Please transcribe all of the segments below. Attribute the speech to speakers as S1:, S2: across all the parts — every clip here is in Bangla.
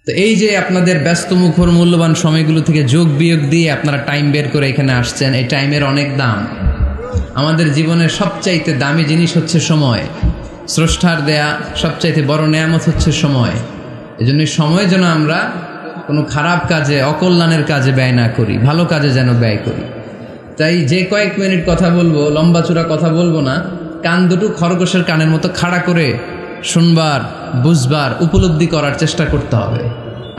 S1: তো এই যে আপনাদের ব্যস্ত মুখর মূল্যবান সময়গুলো থেকে যোগ বিয়োগ দিয়ে আপনারা টাইম বের করে এখানে আসছেন, এই টাইমের অনেক দাম। আমাদের জীবনের সবচাইতে দামি জিনিস হচ্ছে সময়। স্রষ্টার দেয়া সবচাইতে বড় নেয়ামত হচ্ছে সময়। এজন্য সময় যেন আমরা কোনো খারাপ কাজে, অকল্যাণের কাজে ব্যয় না করি, ভালো কাজে যেন ব্যয় করি। তাই যে কয়েক মিনিট কথা বলবো, লম্বা চূড়া কথা বলবো না, কান দুটো খরগোশের কানের মতো খাড়া করে শুনবার, বুঝবার, উপলব্ধি করার চেষ্টা করতে হবে।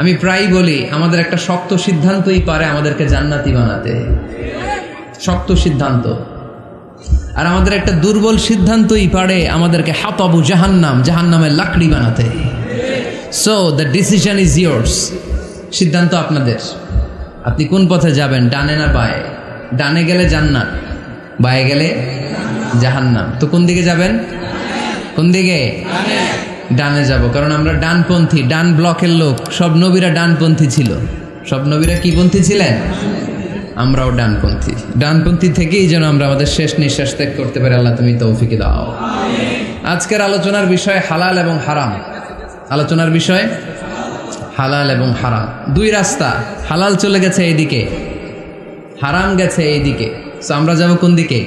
S1: আমি প্রায়ই বলি, আমাদের একটা শক্ত সিদ্ধান্তই পারে আমাদেরকে জান্নাতি বানাতে, শক্ত সিদ্ধান্ত। আর আমাদের একটা দুর্বল সিদ্ধান্তই পারে আমাদেরকে হাতাবু জাহান্নাম, জাহান্নামের লাকড়ি বানাতে। So the decision is years. সিদ্ধান্ত আপনাদের। আপনি কোন পথে যাবেন, ডানে না বায়ে? ডানে গেলে জান্নাত, বায়ে গেলে জাহান্নাম। তো কোন দিকে যাবেন? কোন দিকে? ডানে যাব, কারণ আমরা ডানপন্থী, ডান ব্লকের লোক। সব নবীরা ডানপন্থী ছিল। সব নবীরা কি পন্থী ছিলেন? আমরাও ডানপন্থী। ডানপন্থী থেকেই যেন আমরা আমাদের শেষ নিঃশ্বাস ত্যাগ করতে পারি। আল্লাহ তুমি তৌফিক দাও। আজকের আলোচনার বিষয় হালাল এবং হারাম। আলোচনার বিষয় হালাল এবং হারাম। দুই রাস্তা, হালাল চলে গেছে এইদিকে, হারাম গেছে এইদিকে। সো আমরা যাব কোন দিকে?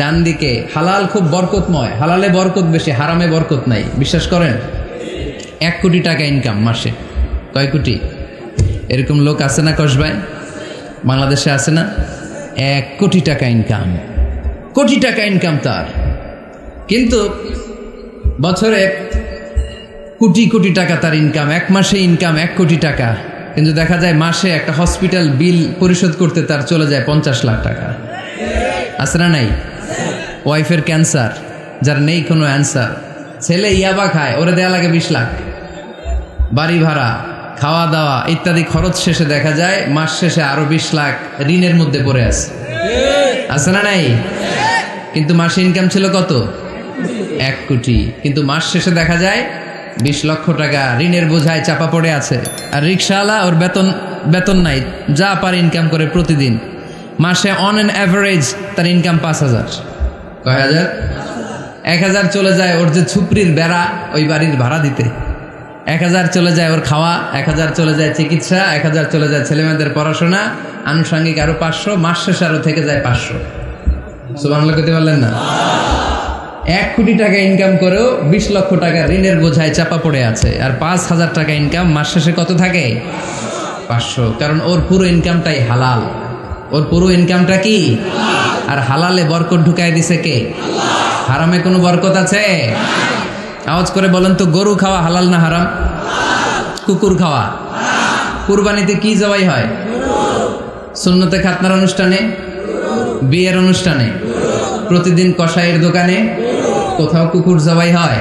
S1: ডান দিকে। হালাল খুব বরকতময়, হালালে বরকত বেশি, হারামে বরকত নাই। বিশ্বাস করেন? 1 কোটি টাকা ইনকাম মাসে। কয় কোটি? এরকম লোক আছে না কসবায়? বাংলাদেশে আছে না? 1 কোটি টাকা ইনকাম, কোটি টাকা ইনকাম তার। কিন্তু বছরে কোটি কোটি টাকা তার ইনকাম, 1 মাসে ইনকাম 1 কোটি টাকা। কিন্তু দেখা যায় মাসে একটা হসপিটাল বিল পরিশোধ করতে তার চলে যায় 50 লাখ টাকা। আছে না নাই? ওয়াইফের ক্যান্সার, যার নেই কোনো অ্যান্সার। ছেলে ইয়াবা খায়, ওরে দেয়া লাগে 20 লাখ। বাড়ি ভাড়া, খাওয়া দাওয়া ইত্যাদি খরচ শেষে দেখা যায় মাস শেষে আরো 20 লাখ ঋণের মধ্যে পড়ে আছে। আছে না নাই? কিন্তু মাসে ইনকাম ছিল কত? 1 কোটি। কিন্তু মাস শেষে দেখা যায় 20 লক্ষ টাকা ঋণের বোঝায় চাপা পড়ে আছে। আর রিক্সাওয়ালা, ওর বেতন নাই, যা পারে ইনকাম করে প্রতিদিন। মাসে অন অ্যান অ্যাভারেজ তার ইনকাম 5,000। কয় হাজার? 1,000 চলে যায় ওর যে ছুপড়ির বেড়া, ওই বাড়ির ভাড়া দিতে। 1,000 চলে যায় ওর খাওয়া, 1,000 চলে যায় চিকিৎসা, 1,000 চলে যায় ছেলেমেয়েদের পড়াশোনা, আনুষঙ্গিক আরো 500, মাস শেষে আরো থেকে যায় 500। সুবহানাল্লাহ কইতে পারলেন না? 1 কোটি টাকা ইনকাম করেও 20 লক্ষ টাকা ঋণের বোঝায় চাপা পড়ে আছে। আর 5,000 টাকা ইনকাম, মাস শেষে কত থাকে? 500। কারণ ওর পুরো ইনকামটাই হালাল। ওর পুরো ইনকামটা কি? আর হালালে বরকত ঢুকায় দিছে কে? হারামে কোনো বরকত আছে? আওয়াজ করে বলেন তো, গরু খাওয়া হালাল না হারাম? কুকুর খাওয়া? কুরবানিতে কি জবাই হয়? সুন্নতে খাতনার অনুষ্ঠানে, বিয়ের অনুষ্ঠানে, প্রতিদিন কসাইয়ের দোকানে, কোথাও কুকুর জবাই হয়?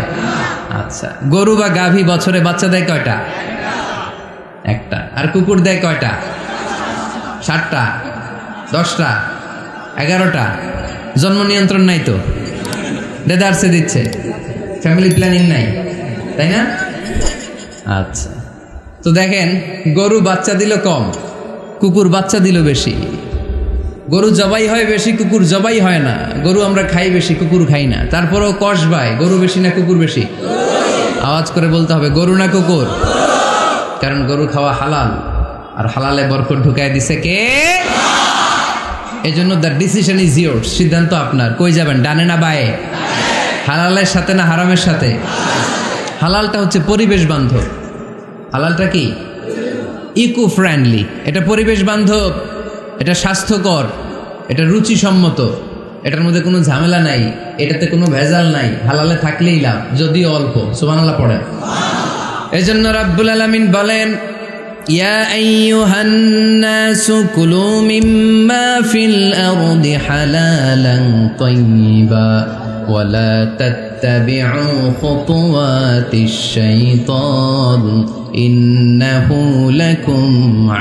S1: আচ্ছা, গরু বা গাভী বছরে বাচ্চা দেয় কয়টা? একটা। আর কুকুর দেয় কয়টা? 7টা, 10টা, 11টা। জন্ম নিয়ন্ত্রণ নাই তো, দেদারসে দিচ্ছে, ফ্যামিলি প্ল্যানিং নাই, তাই না? আচ্ছা, তো দেখেন, গরু বাচ্চা দিল কম, কুকুর বাচ্চা দিল বেশি। গরু জবাই হয় বেশি, কুকুর জবাই হয় না। গরু আমরা খাই বেশি, কুকুর খাই না। তারপরেও কসবায় গরু বেশি না কুকুর বেশি? আওয়াজ করে বলতে হবে, গরু না কুকুর? কারণ গরু খাওয়া হালাল, আর হালালে বরকত ঢুকায় দিছে কে? এই জন্য দ্য ডিসিশন ইজ ইয়ার্স। সিদ্ধান্ত আপনার। কই যাবেন, ডানে না বায়ে? হালালের সাথে না হারামের সাথে? হালালটা হচ্ছে পরিবেশ বান্ধব। হালালটা কি? Eco friendly. এটা পরিবেশ বান্ধব, এটা স্বাস্থ্যকর, এটা রুচিসম্মত, এটার মধ্যে কোনো ঝামেলা নাই, এটাতে কোনো ভেজাল নাই। হালালে থাকলেই লাভ, যদিও অল্প। সুবহানাল্লাহ পড়েন। এজন্য রাব্বুল আলামিন বলেন, ইয়া আইয়ুহান নাসু কুলু মিম্মা ফিল আরদি হালালান তাইয়্যিবা ওয়া লা তাত্তাবিউ খুতুওয়াতিশ শাইতান ইন্নাহু লাকুম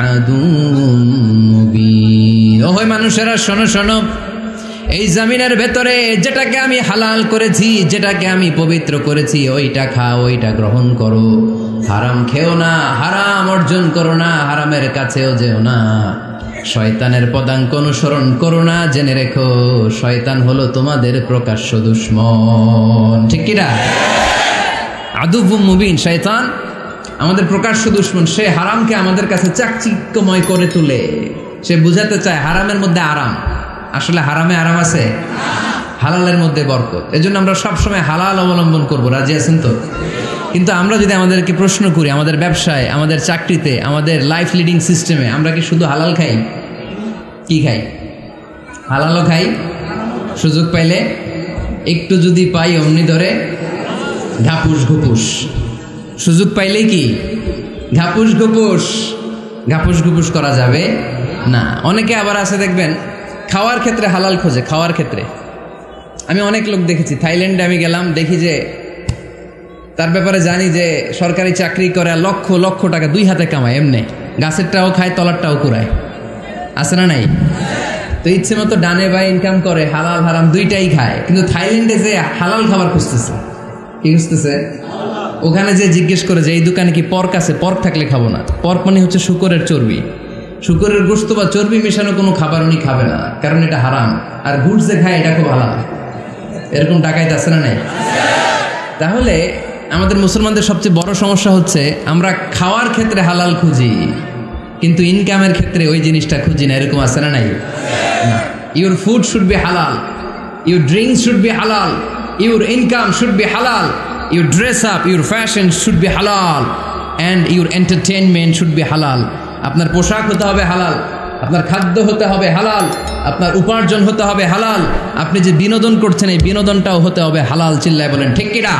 S1: আদুউম মুবিন। ওহে মানুষেরা, শোনো শোনো, এই জমিনের ভেতরে যেটাকে আমি হালাল করেছি, যেটাকে আমি পবিত্র করেছি, ওইটা খাও, ওইটা গ্রহণ করো। হারাম খেও না, হারাম অর্জন করো না, হারামের কাছেও যেও না। শয়তানের পদাঙ্ক অনুসরণ করো না। জেনে রেখো, শয়তান হলো তোমাদের প্রকাশ্য দুশমন। ঠিক কিনা? আদুউম মুবিন। শয়তান আমাদের প্রকাশ্য দুশমন। সে হারামকে আমাদের কাছে চাকচিক্যময় করে তোলে। সে বুঝাতে চায় হারামের মধ্যে আরাম, আসলে হারামে আরাম আছে, হালালের মধ্যে বরকত। এজন্য আমরা সবসময় হালাল অবলম্বন করব। রাজি আছেন তো? কিন্তু আমরা যদি আমাদেরকে প্রশ্ন করি, আমাদের ব্যবসায়, আমাদের চাকরিতে, আমাদের লাইফ লিডিং সিস্টেমে আমরা কি শুধু হালাল খাই? কি খাই? হালালও খাই, সুযোগ পাইলে একটু যদি পাই অমনি ধরে ঘাপুস ঘুপুস। সুযোগ পাইলেই কি ঘাপুস ঘুপুস, ঘাপুস ঘুপুস করা যাবে না। অনেকে আবার আছে দেখবেন খাওয়ার ক্ষেত্রে হালাল খোঁজে। খাওয়ার ক্ষেত্রে আমি অনেক লোক দেখেছি। থাইল্যান্ডে আমি গেলাম, দেখি যে তার ব্যাপারে জানি যে সরকারি চাকরি করে, লক্ষ লক্ষ টাকা দুই হাতে কামায়, এমনি গাছেরটাও খায় তলারটাও কুড়ায়, আছে না নাই? তো ইচ্ছে মতো ডানে বাই ইনকাম করে, হালাল হারাম দুইটাই খায়। কিন্তু থাইল্যান্ডে যে হালাল খাবার খুঁজতেছে, কি খুঁজতেছে? ওখানে যে জিজ্ঞেস করে যে এই দোকানে কি পর্ক আছে, পর্ক থাকলে খাবো না। পর্ক মানে হচ্ছে শুকরের চর্বি, শুকরের গোশত বা চর্বি মেশানো কোনো খাবার উনি খাবে না, কারণ এটা হারাম। আর গুড় যে খায় এটা খুব হালাল। এরকম ডাকাইতে আছে না নাই? তাহলে আমাদের মুসলমানদের সবচেয়ে বড় সমস্যা হচ্ছে আমরা খাওয়ার ক্ষেত্রে হালাল খুঁজি, কিন্তু ইনকামের ক্ষেত্রে ওই জিনিসটা খুঁজি না। এরকম আছে না নাই? ইউর ফুড শুড বি হালাল, ইউর ড্রিঙ্কস শুড বি হালাল, ইউর ইনকাম শুড বি হালাল, your dress up, your fashion should be হালাল, and your entertainment should be হালাল। আপনার পোশাক হতে হবে হালাল, আপনার খাদ্য হতে হবে হালাল, আপনার উপার্জন হতে হবে হালাল, আপনি যে বিনোদন করছেন এই বিনোদনটাও হতে হবে হালাল। চিল্লায় বলেন ঠিক কিনা?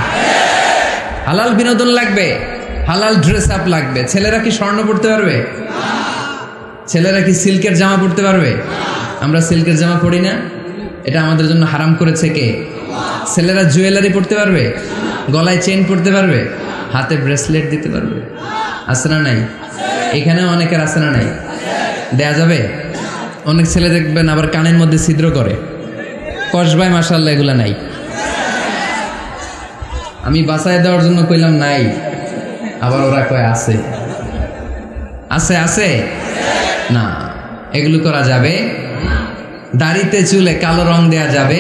S1: হালাল বিনোদন লাগবে, হালাল ড্রেস আপ লাগবে। ছেলেরা কি স্বর্ণ পড়তে পারবে? ছেলেরা কি সিল্কের জামা পড়তে পারবে? আমরা সিল্কের জামা পড়ি না, এটা আমাদের জন্য হারাম করেছে কে? ছেলেরা জুয়েলারি পড়তে পারবে? গলায় চেন পড়তে পারবে? হাতে ব্রেসলেট দিতে পারবে? আছে না নাই? এখানেও অনেকের আছে না নাই? দেয়া যাবে? অনেক ছেলে দেখবেন আবার কানের মধ্যে ছিদ্র করে, কসবায়, মাশাআল্লাহ এগুলা নাই। আমি বাঁচায় দেওয়ার জন্য কইলাম নাই, আবার ওরা কয় আছে। আছে আছে না, এগুলো করা যাবে? দাড়িতে চুলে কালো রং দেয়া যাবে?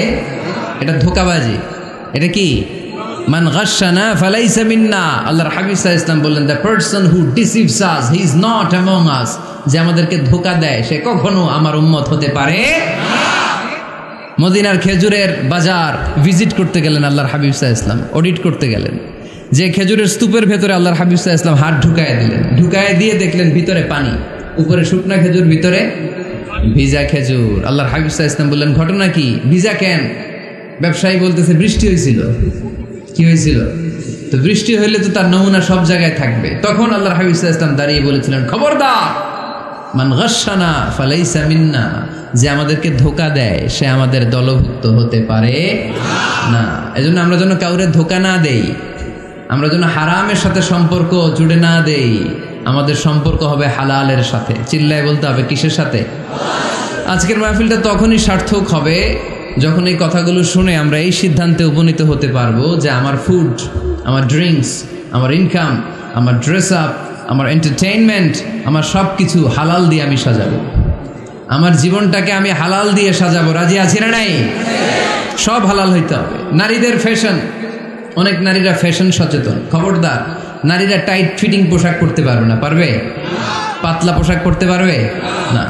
S1: এটা ধোঁকাবাজি। এটা কি? মান গাশশানা ফালাইসা মিন্না। আল্লাহর হাবিব সাল্লাল্লাহু আলাইহি ওয়াসাল্লাম বললেন, the person who deceives us he is not among আস। যে আমাদেরকে ধোঁকা দেয় সে কখনো আমার উম্মত হতে পারে না। মদিনার খেজুরের বাজার ভিজিট করতে গেলেন আল্লাহর হাবিব সাল্লাল্লাহু আলাইহি ওয়াসাল্লাম, অডিট করতে গেলেন। যে খেজুরের স্তূপের ভেতরে আল্লাহর হাবিব সাল্লাল্লাহু আলাইহি ওয়াসাল্লাম হাত ঢুকায় দিলেন, ঢুকায় দিয়ে দেখলেন ভিতরে পানি, উপরে শুকনা খেজুর, ভিতরে ভিজা খেজুর। আল্লাহর হাবিব সাল্লাল্লাহু আলাইহি ওয়াসাল্লাম বললেন, ঘটনা কি? ভিজা কেন? ব্যবসায়ী বলতেছে বৃষ্টি হয়েছিল। কি হয়েছিল? তো বৃষ্টি হইলে তো তার নমুনা সব জায়গায় থাকবে। তখন আল্লাহর হাবিব সাল্লাল্লাহু আলাইহি ওয়াসাল্লাম দাঁড়িয়ে বলেছিলেন, খবরদার, মান গাশশানা ফালাইসা মিন্না। যে আমাদেরকে ধোঁকা দেয় সে আমাদের দলভুক্ত হতে পারে না। এজন্য আমরা যেন কাউরে ধোঁকা না দেই, আমরা যেন হারামের সাথে সম্পর্ক জুড়ে না দেই। আমাদের সম্পর্ক হবে হালালের সাথে। চিল্লায় বলতে হবে কিসের সাথে? আজকের মাহফিলটা তখনই সার্থক হবে যখন এই কথাগুলো শুনে আমরা এই সিদ্ধান্তে উপনীত হতে পারবো যে আমার ফুড, আমার ড্রিঙ্কস, আমার ইনকাম, আমার ড্রেস আপ, আমার এন্টারটেইনমেন্ট, আমার সব কিছু হালাল দিয়ে আমি সাজাবো। আমার জীবনটাকে আমি হালাল দিয়ে সাজাবো। রাজি আছি না নাই? সব হালাল হইতে হবে। নারীদের ফ্যাশন, অনেক নারীরা ফ্যাশন সচেতন। খবরদার, নারীরা টাইট ফিটিং পোশাক পরতে পারবে না। পারবে? পাতলা পোশাক পরতে পারবে না।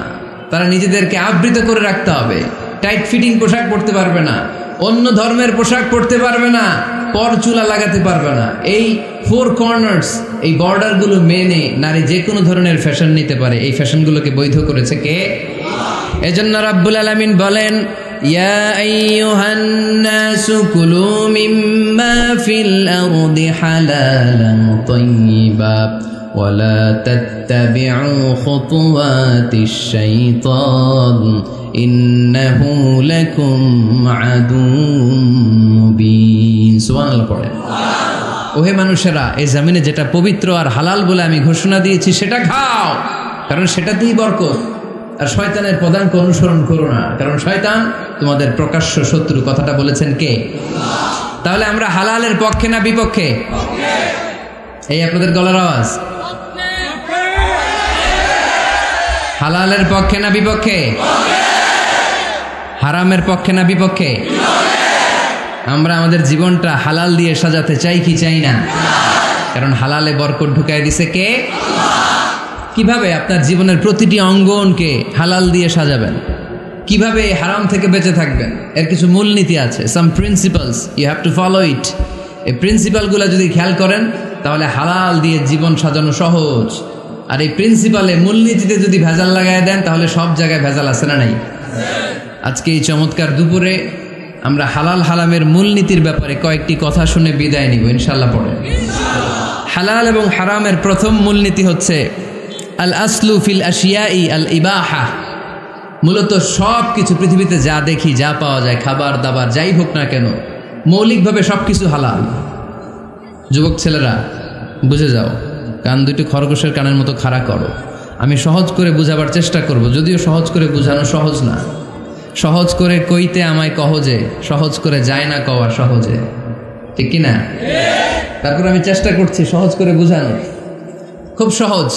S1: তারা নিজেদেরকে আবৃত করে রাখতে হবে। টাইট ফিটিং পোশাক পরতে পারবে না, অন্য ধর্মের পোশাক পরতে পারবে না, পর চুলা লাগাতে পারবে না। এই 4 কর্নার্স, এই বর্ডারগুলো মেনে নারী যে কোনো ধরনের ফ্যাশন নিতে পারে। এই ফ্যাশনগুলোকে বৈধ করেছে কে? এজন্য রাব্বুল আলামিন বলেন, ইয়া আইয়ুহান নাসু কুলু মিম্মা ফিল আরদি হালালান তাইয়্যিবা ওয়ালা তাত্তাবিউ খুতুওয়াতিশ শাইতান ইন্নাহু লাকুম আদুউম মুবিন। সুবহানাল্লাহ পড়েন। ওহে মানুষেরা, এই জমিনে যেটা পবিত্র আর হালাল বলে আমি ঘোষণা দিয়েছি সেটা খাও, কারণ সেটাতেই বরকত। আর শয়তানের পদাঙ্ক অনুসরণ করো না, কারণ শয়তান তোমাদের প্রকাশ্য শত্রু। কথাটা বলেছেন কে? তাহলে আমরা হালালের পক্ষে না বিপক্ষে? এই আপনাদের গলার আওয়াজ। হালালের পক্ষে না বিপক্ষে? হারামের পক্ষে না বিপক্ষে? আমরা আমাদের জীবনটা হালাল দিয়ে সাজাতে চাই কি চাই না? কারণ হালালে বরকত ঢুকায় দিছে কে? কিভাবে আপনার জীবনের প্রতিটি অঙ্গনকে হালাল দিয়ে সাজাবেন, কিভাবে হারাম থেকে বেঁচে থাকবেন, এর কিছু মূলনীতি আছে, some principles, you have to follow it. এই প্রিন্সিপালগুলো যদি খেয়াল করেন তাহলে হালাল দিয়ে জীবন সাজানো সহজ। আর এই প্রিন্সিপালে মূলনীতিতে যদি ভেজাল লাগায় দেন তাহলে সব জায়গায় ভেজাল আছে না নাই? আজকে এই চমৎকার দুপুরে আমরা হালাল হারামের মূলনীতির ব্যাপারে কয়েকটি কথা শুনে বিদায় নিব ইনশাআল্লাহ। পড়ে হালাল এবং হারামের প্রথম মূলনীতি হচ্ছে আল আসলু ফিল আশিয়াই আল ইবাহা। মূলত সব কিছু পৃথিবীতে যা দেখি, যা পাওয়া যায়, খাবার দাবার যাই হোক না কেন, মৌলিকভাবে সব কিছু হালাল। যুবক ছেলেরা বুঝে যাও, কান দুটো খরগোশের কানের মতো খাড়া করো। আমি সহজ করে বুঝাবার চেষ্টা করব, যদিও সহজ করে বুঝানো সহজ না। সহজ করে কইতে আমায় কহজে, সহজ করে যায় না কওয়া সহজে, ঠিক কিনা? তারপর আমি চেষ্টা করছি সহজ করে বুঝানো, খুব সহজ।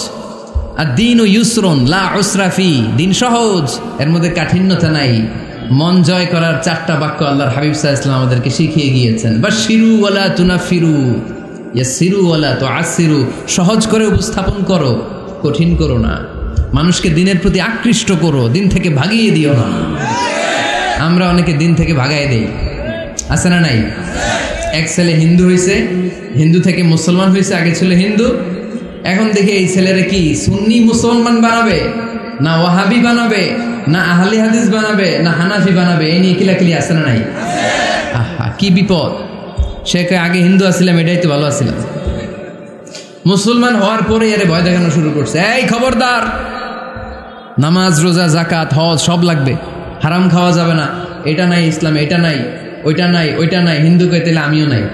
S1: আর দিন ও ইউসরুন লা উসরাফি, দিন সহজ, এর মধ্যে কাঠিন্যতা নাই। মন জয় করার 4টা বাক্য আল্লাহর হাবিব সাল্লাল্লাহু আলাইহি ওয়াসাল্লাম আমাদেরকে শিখিয়ে গিয়েছেন। বাশিরু ওয়ালা তুনাফিরু, ইয়াসিরু ওয়ালা তুআসিরু। সহজ করে উপস্থাপন করো, কঠিন করো না। মানুষকে দিনের প্রতি আকৃষ্ট করো, দিন থেকে ভাগিয়ে দিও না। আমরা অনেকে দিন থেকে ভাগাই দেই, আছে না নাই? এক ছেলে হিন্দু হয়েছে, হিন্দু থেকে মুসলমান হয়েছে, আগে ছিল হিন্দু, এখন দেখে এই ছেলেরা কি সুন্নি মুসলমান বানাবে, না ওয়াহাবি বানাবে, না আহলে হাদিস বানাবে, না হানাফি বানাবে, এই নিয়ে কিলাকিলি, আছে না নাই? আহা, কি বিপদ! সে আগে হিন্দু আসছিলাম, এটাই তো ভালো আসছিলাম। মুসলমান হওয়ার পরে এর ভয় দেখানো শুরু করছে, এই খবরদার, নামাজ রোজা জাকাত হজ সব লাগবে, হারাম খাওয়া যাবে না, এটা নাই ইসলামে, এটা নাই, ওইটা নাই, ওইটা নাই, হিন্দু কইতে আমিও নাই।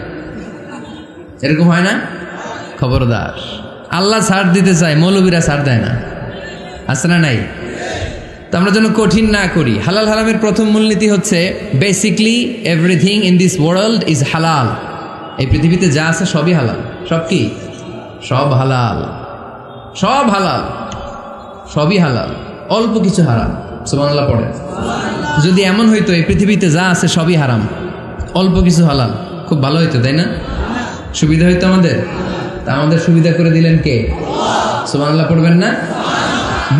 S1: এরকম হয় না? খবরদার, আল্লাহ ছাড় দিতে চায়, মৌলবীরা ছাড় দেয় না, আছে না নাই? তো আমরা যেন কঠিন না করি। হালাল হারামের প্রথম মূলনীতি হচ্ছে basically everything in this world is হালাল। এই পৃথিবীতে যা আছে সবই হালাল। সব কি? সব হালাল, সব হালাল, সবই হালাল, অল্প কিছু হারাম। সুবহানাল্লাহ পড়ে। যদি এমন হইতো এই পৃথিবীতে যা আছে সবই হারাম, অল্প কিছু হালাল, খুব ভালো হইতো, তাই না? সুবিধা হইতো আমাদের। তা আমাদের সুবিধা করে দিলেন কে? সুবহানাল্লাহ পড়বেন না?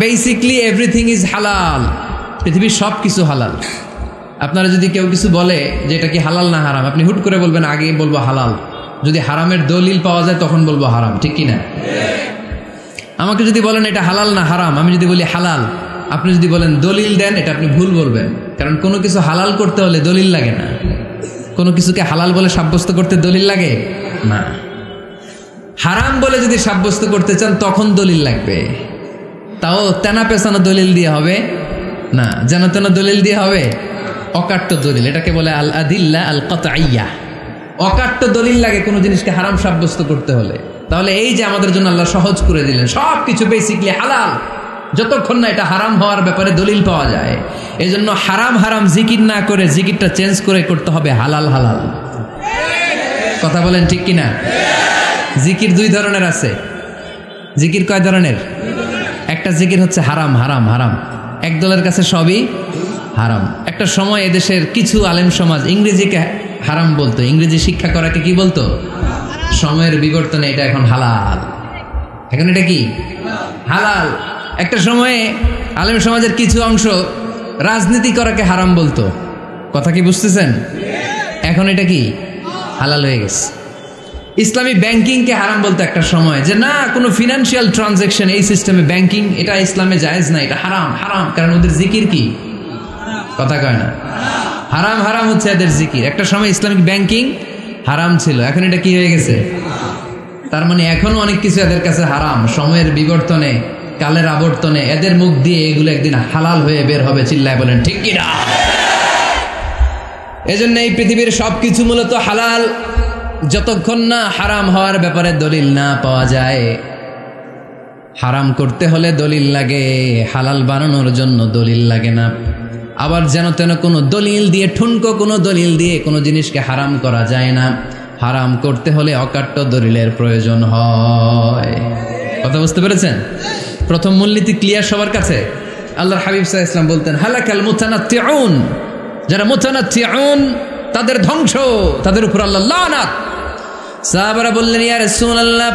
S1: বেসিকলি এভরিথিং ইজ হালাল, পৃথিবীর সব কিছু হালাল। আপনারা যদি কেউ কিছু বলে যে এটা কি হালাল না হারাম, আপনি হুট করে বলবেন আগে বলবো হালাল। যদি হারামের দলিল পাওয়া যায় তখন বলবো হারাম, ঠিক কিনা? আমাকে যদি বলেন এটা হালাল না হারাম, আমি যদি বলি হালাল, আপনি যদি বলেন দলিল দেন, এটা আপনি ভুল বলবেন। কারণ কোনো কিছু হালাল করতে হলে দলিল লাগে না। কোনো কিছুকে হালাল বলে সাব্যস্ত করতে দলিল লাগে না। হারাম বলে যদি সাব্যস্ত করতে চান তখন দলিল লাগবে, তাও তেনা পেছানো দলিল দিয়ে হবে না, যেন তেন দলিল দিয়ে হবে, অকাট্য দলিল। এটাকে বলে আল আদিল্লা আল কাতঈয়া। অকাট্য দলিল লাগে কোনো জিনিসকে হারাম সাব্যস্ত করতে হলে। তাহলে এই যে আমাদের জন্য আল্লাহ সহজ করে দিলেন, সব কিছু বেসিকলি হালাল, যতক্ষণ না এটা হারাম হওয়ার ব্যাপারে দলিল পাওয়া যায়। এই জন্য হারাম হারাম জিকির না করে জিকিরটা চেঞ্জ করে করতে হবে হালাল হালাল। কথা বলেন ঠিক কিনা? জিকির 2 ধরনের আছে। জিকির কয় ধরনের? একটা জিকির হচ্ছে হারাম হারাম হারাম, এক দলের কাছে সবই হারাম। একটা সময় এদেশের কিছু আলেম সমাজ ইংরেজিকে হারাম বলতো, ইংরেজি শিক্ষা করাকে কি বলতো? সময়ের বিবর্তনে এটা এখন হালাল। এখন এটা কি হালাল। একটা সময়ে আলেম সমাজের কিছু অংশ রাজনীতি করাকে হারাম বলতো, কথা কি বুঝতেছেন? এখন এটা কি হালাল হয়ে গেছে। ইসলামী ব্যাংকিংকে হারাম বলতো একটা সময়, যে না কোনো ফিনান্সিয়াল ট্রানজাকশন এই সিস্টেমে ব্যাংকিং এটা ইসলামে জায়েজ না, এটা হারাম হারাম। কারণ ওদের জিকির কি? কথা কয় না, হারাম হারাম হচ্ছে এদের জিকির। একটা সময় ইসলামিক ব্যাংকিং হারাম ছিল, এখন এটা কি হয়ে গেছে? তার মানে এখনো অনেক কিছু এদের কাছে হারাম। সময়ের বিবর্তনে, কালের আবর্তনে এদের মুখ দিয়ে এগুলো একদিন হালাল হয়ে বের হবে। চিল্লায় বলেন ঠিক কিনা? এজন্য এই পৃথিবীর সবকিছু মূলত হালাল, যতক্ষণ না হারাম হওয়ার ব্যাপারে দলিল না পাওয়া যায়। হারাম করতে হলে দলিল লাগে, হালাল বানানোর জন্য দলিল লাগে না। আবার যেন তেন কোনো দলিল দিয়ে, ঠুনকো কোনো দলিল দিয়ে কোনো জিনিসকে হারাম করা যায় না। হারাম করতে হলে অকাট্য দলিলের প্রয়োজন হয়। কথা বুঝতে পেরেছেন? প্রথম মূলনীতি ক্লিয়ার সবার কাছে? আল্লাহর হাবিব সাল্লাল্লাহু আলাইহি ওয়াসাল্লাম বলতেন হালাকাল মুতানাত্তিউন, যারা মুতানাত্তিউন তাদের ধ্বংস, তাদের উপর আল্লাহ লানাত। সাহাবারা বললেন, ইয়া রাসূলুল্লাহ,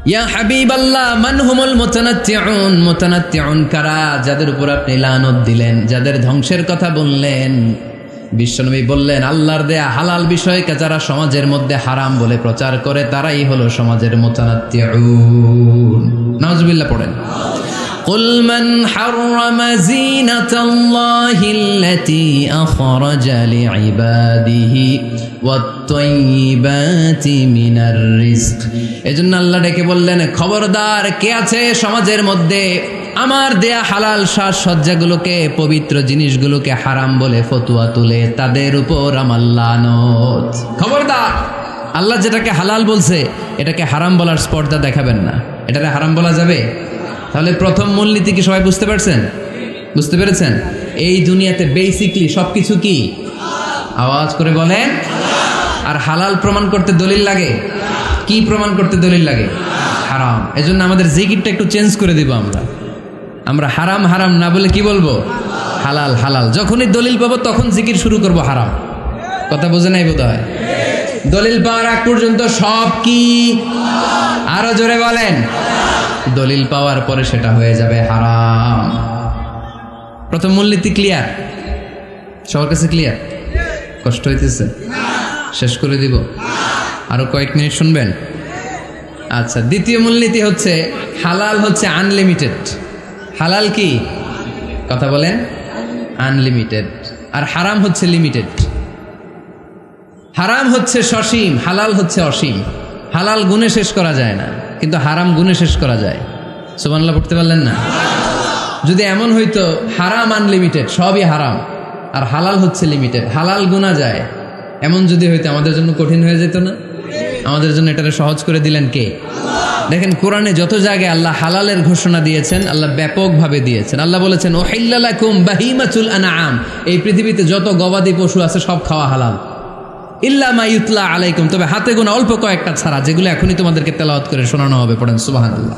S1: ইয়া হাবিবাল্লাহ, মান হুমুল মুতানাত্তিউন? মুতানাত্তিউন কারা? যাদের উপর আপনি লানত দিলেন, যাদের ধ্বংসের কথা বললেন। বিশ্বনবী বললেন, আল্লাহর দেয়া হালাল বিষয়কে যারা সমাজের মধ্যে হারাম বলে প্রচার করে তারাই হলো সমাজের মুতানাত্তিউন। নাউজুবিল্লাহ পড়েন। قل من حرم زينة الله التي أخرج لعباده والطيبات من الرزق। এজন্য আল্লাহ ডেকে বললেন, খবরদার, কে আছে সমাজের মধ্যে আমার দেয়া হালাল সাজসজ্জাগুলোকে, পবিত্র জিনিসগুলোকে হারাম বলে ফতোয়া তুলে, তাদের উপর আমার লানত। খবরদার, আল্লাহ যেটাকে হালাল বলছে এটাকে হারাম বলার স্পর্ধা দেখাবেন না। এটাকে হারাম বলা যাবে? তাহলে প্রথম মূলনীতি কি সবাই বুঝতে পারছেন? বুঝতে পেরেছেন? এই দুনিয়াতে বেসিকলি সবকিছু কি? আওয়াজ করে বলেন। আর হালাল প্রমাণ করতে দলিল লাগে? কি প্রমাণ করতে দলিল লাগে? হারাম। এজন্য আমাদের জিকিরটা একটু চেঞ্জ করে দিব। আমরা হারাম হারাম না বলে কি বলবো? হালাল হালাল। যখনই দলিল পাবো তখন জিকির শুরু করব হারাম। কথা বোঝে নাই বোধ হয়? দলিল পাওয়ার আগ পর্যন্ত সব কি? আরো জোরে বলেন। দলিল পাওয়ার পরে সেটা হয়ে যাবে হারাম। প্রথম মূলনীতি ক্লিয়ার? সবার কাছে ক্লিয়ার? কষ্ট হইতেছে? শেষ করে দিব? আরো কয়েক মিনিট শুনবেন? আচ্ছা, দ্বিতীয় মূলনীতি হচ্ছে হালাল হচ্ছে আনলিমিটেড। হালাল কি? কথা বলেন। আনলিমিটেড। আর হারাম হচ্ছে লিমিটেড। হারাম হচ্ছে সসীম, হালাল হচ্ছে অসীম। হালাল গুণে শেষ করা যায় না, কিন্তু হারাম গুণে শেষ করা যায়। সুবহানাল্লাহ পড়তে পারলেন না? যদি এমন হইতো হারাম আনলিমিটেড, সবই হারাম, আর হালাল হচ্ছে লিমিটেড, হালাল গুণা যায়, এমন যদি হইতো আমাদের জন্য কঠিন হয়ে যেত না? আমাদের জন্য এটাকে সহজ করে দিলেন কে? দেখেন, কোরআনে যত জায়গায় আল্লাহ হালালের ঘোষণা দিয়েছেন, আল্লাহ ব্যাপকভাবে দিয়েছেন। আল্লাহ বলেছেন, উহিল্লা লাকুম বাহিমাতুল আনআম, এই পৃথিবীতে যত গবাদি পশু আছে সব খাওয়া হালাল, ইল্লা মা ইউতলা আলাইকুম, তবে হাতে গোনা অল্প কয়েকটা ছাড়া, যেগুলো এখনই তোমাদেরকে তেলাওয়াত করে শোনানো হবে। পড়েন সুবহানাল্লাহ।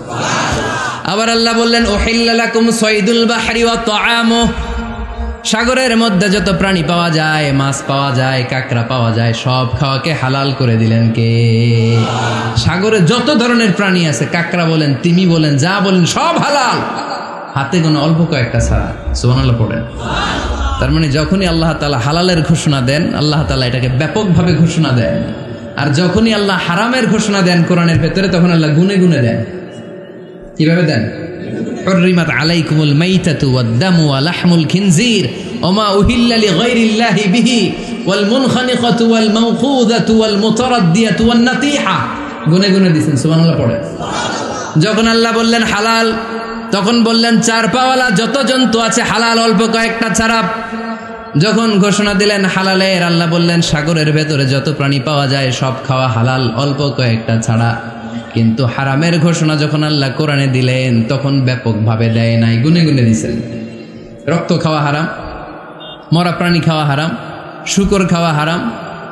S1: আবার আল্লাহ বললেন, উহিল্লা লাকুম সাইদুল বাহরি ওয়া তাআমুহু, সাগরের মধ্যে যত প্রাণী পাওয়া যায়, মাছ পাওয়া যায়, কাঁকড়া পাওয়া যায়, সব খাওয়াকে হালাল করে দিলেন কে? সাগরে যত ধরনের প্রাণী আছে, কাঁকড়া বলেন, তিমি বলেন, যা বলেন, সব হালাল, হাতে গোনা অল্প কয়েকটা ছাড়া। সুবহানাল্লাহ পড়েন। তার মানে যখনই আল্লাহ তাআলা হালালের ঘোষণা দেন, আল্লাহ তাআলা এটাকে ব্যাপকভাবে ঘোষণা দেন। আর যখনই আল্লাহ হারামের ঘোষণা দেন কোরআনের ভেতরে, তখন আল্লাহ গুনে গুনে দেন। কিভাবে দেন? হুররিমাত আলাইকুমুল মাইতাতু ওয়াদ-দামু ওয়া লাহমুল খিনজির ওয়া মা উহিল্লা লিগাইরিল্লাহি বিহি ওয়াল মুনখানিকাতু ওয়াল মাওখুযাতু ওয়াল মুতারাদ্দিয়াতু ওয়ান নাতিহা। গুনে গুনে দিয়েছেন। সুবহানাল্লাহ পড়ে। যখন আল্লাহ বললেন হালাল, তখন বললেন চার পাওয়ালা যত জন্তু আছে হালাল, অল্প কয়েকটা ছাড়া। যখন ঘোষণা দিলেন হালালের, আল্লাহ বললেন সাগরের ভেতরে যত প্রাণী পাওয়া যায় সব খাওয়া হালাল, অল্প কয়েকটা ছাড়া। কিন্তু হারামের ঘোষণা যখন আল্লাহ কোরআনে দিলেন, তখন ব্যাপকভাবে দেয় নাই, গুনে গুনে দিয়েছেন। রক্ত খাওয়া হারাম, মরা প্রাণী খাওয়া হারাম, শূকর খাওয়া হারাম,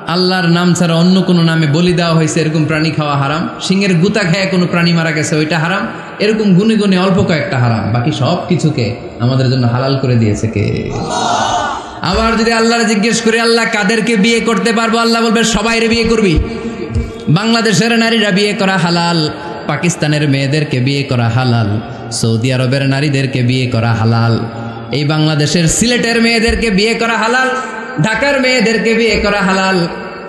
S1: আল্লাহর নাম ছাড়া অন্য কোনো নামে বলি দেওয়া হয়েছে এরকম প্রাণী খাওয়া হারাম, সিংহের গুতা খেয়ে কোনো প্রাণী মারা গেছে ওইটা হারাম। এরকম গুনে গুনে অল্প কয়েকটা হারাম, বাকি সব কিছুকে আমাদের জন্য হালাল করে দিয়েছে কে? আবার যদি আল্লাহর জিজ্ঞেস করি, আল্লাহ কাদেরকে বিয়ে করতে পারবো? আল্লাহ বলবে সবাইরে বিয়ে করবি। বাংলাদেশের নারীরা বিয়ে করা হালাল, পাকিস্তানের মেয়েদেরকে বিয়ে করা হালাল, সৌদি আরবের নারীদেরকে বিয়ে করা হালাল, এই বাংলাদেশের সিলেটের মেয়েদেরকে বিয়ে করা হালাল, ঢাকার মেয়েদেরকে বিয়ে করা হালাল,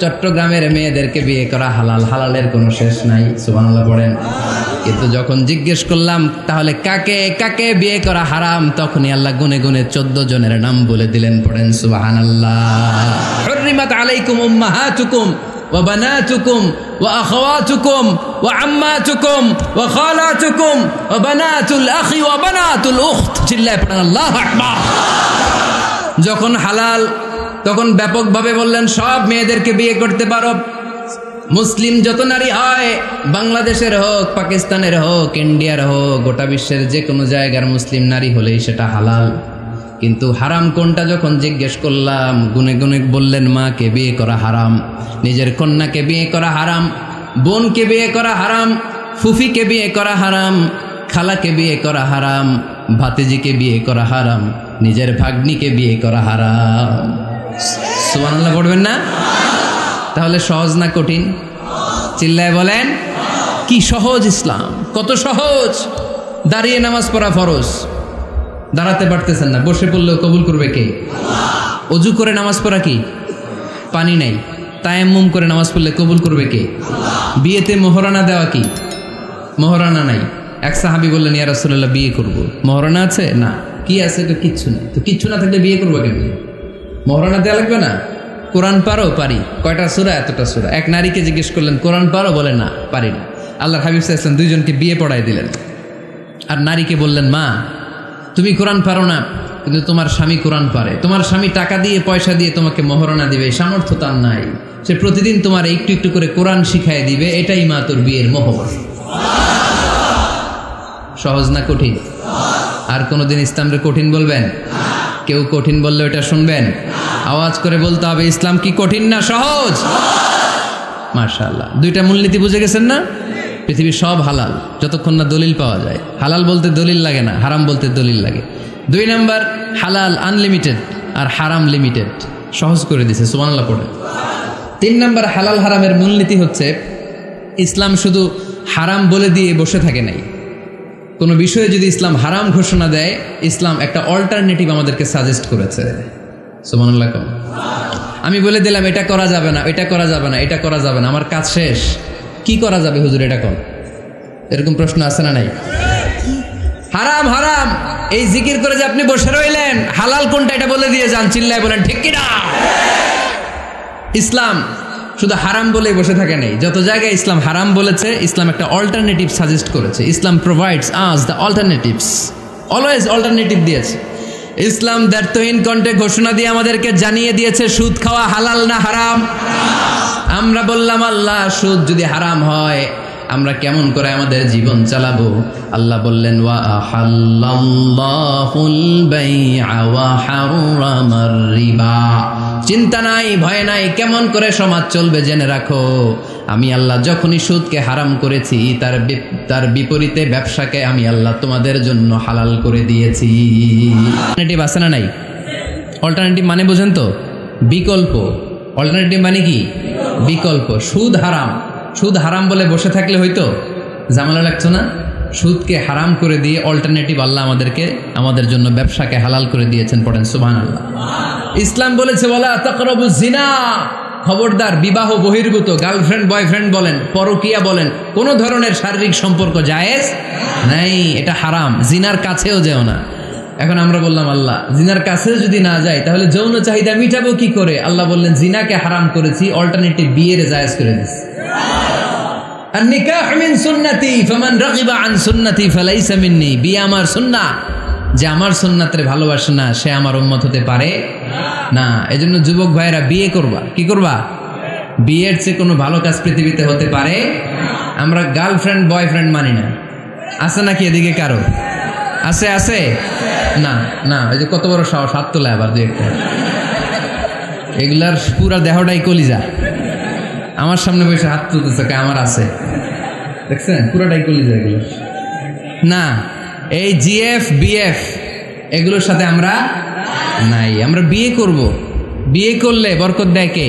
S1: চট্টগ্রামের মেয়েদেরকে বিয়ে করা হালাল। হালালের কোনো শেষ নাই। সুবহানাল্লাহ পড়েন। কিন্তু যখন জিজ্ঞেস করলাম তাহলে কাকে কাকে বিয়ে করা হারাম, তখনই আল্লাহ গুনে গুনে 14 জনের নাম বলে দিলেন। পড়েন সুবহানাল্লাহ। হুররিমাত আলাইকুম উম্মাহাতুকুম ওয়া বানাতুকুম ওয়া আখাওয়াতুকুম ওয়া আম্মাতুকুম ওয়া খালাতুকুম ওয়া বানাতুল আখি ওয়া বানাতুল উখত। চিল্লায়ে পড়েন আল্লাহু আকবার। যখন হালাল, তখন ব্যাপকভাবে বললেন সব মেয়েদেরকে বিয়ে করতে পারো। মুসলিম যত নারী হয়, বাংলাদেশের হোক, পাকিস্তানের হোক, ইন্ডিয়ার হোক, গোটা বিশ্বের যে কোনো জায়গার মুসলিম নারী হলেই সেটা হালাল। কিন্তু হারাম কোনটা যখন জিজ্ঞেস করলাম, গুনে গুনে বললেন মাকে বিয়ে করা হারাম, নিজের কন্যাকে বিয়ে করা হারাম, বোনকে বিয়ে করা হারাম, ফুফিকে বিয়ে করা হারাম, খালাকে বিয়ে করা হারাম, ভাতিজিকে বিয়ে করা হারাম, নিজের ভাগ্নিকে বিয়ে করা হারাম। সুবহানাল্লাহ পড়বেন না? তাহলে সহজ না কঠিন? চিল্লায় বলেন, কি সহজ ইসলাম, কত সহজ। দাঁড়িয়ে নামাজ পড়া ফরজ, দাঁড়াতে পারতেছেন না, বসে পড়লেও কবুল করবে কে? অজু করে নামাজ পড়া কি? পানি নাই, তায়াম্মুম করে নামাজ পড়লে কবুল করবে কে? বিয়েতে মোহরানা দেওয়া কি? মোহরানা নাই। এক সাহাবী বললেন, ইয়া রাসূলুল্লাহ বিয়ে করব, মোহরানা আছে? না। কি আছে? তো কিচ্ছু না। তো কিচ্ছু না থাকলে বিয়ে করবো কেন? মোহরানা দেওয়া লাগবে না? কোরআন পারো? পারি। কয়টা সূরা? এতটা সূরা। এক নারীকে জিজ্ঞেস করলেন, কোরআন পারো? বলে না, পারি না। আল্লাহর হাবিব সাল্লাল্লাহু আলাইহি ওয়াসাল্লাম দুইজনকে বিয়ে পড়াই দিলেন। আর নারীকে বললেন, মা তুমি কোরআন পারো না, কিন্তু তোমার স্বামী কোরআন পারে, তোমার স্বামী টাকা দিয়ে পয়সা দিয়ে তোমাকে মোহরানা দিবে, সামর্থ্য তার নাই, সে প্রতিদিন তোমার একটু একটু করে কোরআন শিখায় দিবে, এটাই মা তোর বিয়ের মোহর। সহজ না কঠিন? আর কোনোদিন ইসলামকে কঠিন বলবেন? কেউ কঠিন বললে ওটা শুনবেন? আওয়াজ করে বলতে হবে, ইসলাম কি কঠিন না সহজ? মাশাআল্লাহ, দুইটা মূলনীতি বুঝে গেছেন না? পৃথিবীর সব হালাল যতক্ষণ না দলিল পাওয়া যায়। হালাল বলতে দলিল লাগে না, হারাম বলতে দলিল লাগে। 2 নাম্বার, হালাল আনলিমিটেড আর হারাম লিমিটেড, সহজ করে দিছে, সুবহানাল্লাহ পড়ে। 3 নাম্বার, হালাল হারামের মূলনীতি হচ্ছে ইসলাম শুধু হারাম বলে দিয়ে বসে থাকে নাই। কোনো বিষয়ে যদি ইসলাম হারাম ঘোষণা দেয়, ইসলাম একটা অল্টারনেটিভ আমাদেরকে সাজেস্ট করেছে। সুবহানাল্লাহ। আমি বলে দিলাম এটা করা যাবে না, এটা করা যাবে না, এটা করা যাবে না, আমার কাজ শেষ, কি করা যাবে হুজুর এটা কোন? এরকম প্রশ্ন আছে না নাই? হারাম হারাম এই জিকির করে যে আপনি বসে রইলেন, হালাল কোনটা এটা বলে দিয়ে যান, চিল্লায় বলেন ঠিক কি না? ইসলাম শুধু হারাম বলে বসে থাকে নাই, যত জায়গায় ইসলাম হারাম বলেছে, ইসলাম একটা অল্টারনেটিভ সাজেস্ট করেছে। Islam provides us the alternatives, always alternative দিয়েছে। ইসলাম দ্ব্যর্থহীন কণ্ঠে ঘোষণা দিয়ে আমাদেরকে জানিয়ে দিয়েছে সুদ খাওয়া হালাল না হারাম। আমরা বললাম, আল্লাহ সুদ যদি হারাম হয় আমরা কেমন করে আমাদের জীবন চালাবো? আল্লাহ বললেন, ওয়া আহাল্লাল্লাহুল বাই'a ওয়া হারামার রিবা। চিন্তা নাই, ভয় নাই, কেমন করে সমাজ চলবে জেনে রাখো, আমি আল্লাহ যখনই সুদকে হারাম করেছি তার বিপরীতে ব্যবসাকে আমি আল্লাহ তোমাদের জন্য হালাল করে দিয়েছি। অল্টারনেটিভ আছে না নাই? অল্টারনেটিভ মানে বোঝেন তো? বিকল্প। অল্টারনেটিভ মানে কি? বিকল্প। সুদ হারাম, সুদ হারাম বলে বসে থাকলে হয়তো ঝামেলা লাগতো না? সুদকে হারাম করে দিয়ে অল্টারনেটিভ আল্লাহ আমাদেরকে, আমাদের জন্য ব্যবসাকে হালাল করে দিয়েছেন। পড়েন সুবহানাল্লাহ। ইসলাম বলেছে, ওয়ালা তাকরাবুজ জিনা, খবরদার বিবাহ বহির্ভূত, গার্লফ্রেন্ড বয়ফ্রেন্ড বলেন, পরকীয়া বলেন, কোন ধরনের শারীরিক সম্পর্ক জায়েজ নাই, এটা হারাম, জিনার কাছেও যেও না। এখন আমরা বললাম, আল্লাহ জিনার কাছেও যদি না যায় তাহলে যৌন চাহিদা মিটাবো কি করে? আল্লাহ বললেন, জিনাকে হারাম করেছি, অল্টারনেটিভ বিয়ের জায়েজ করে দিয়েছি। আর নিকাহ মিন সুন্নতি ফামান রাগিবা আন সুন্নতি ফালাইসা মিন্নি, বিয়ে আমার সুন্নাহ, যে আমার সুন্নাতের ভালোবাসে না সে আমার উম্মত হতে পারে না। এজন্য যুবক ভাইরা বিয়ে করবা, কি করবা? বিয়ের চেয়ে কোনো ভালো কাজ পৃথিবীতে হতে পারে? আমরা গার্লফ্রেন্ড বয়ফ্রেন্ড মানি না, আছে নাকি এদিকে কারো? আছে? আছে না? না, ওই যে কত বড় সাহস, হাত তোলা আবার 2-1টা, এগুলার পুরা দেহটাই কলিজা। আমার সামনে বসে হাত তুলতেছে, আমার আছে, দেখছেন পুরাটাই কলিজা এগুলো। না, এই জিএফ বিএফ এগুলোর সাথে আমরা নাই। আমরা বিয়ে করব, বিয়ে করলে বরকত দেয় কে?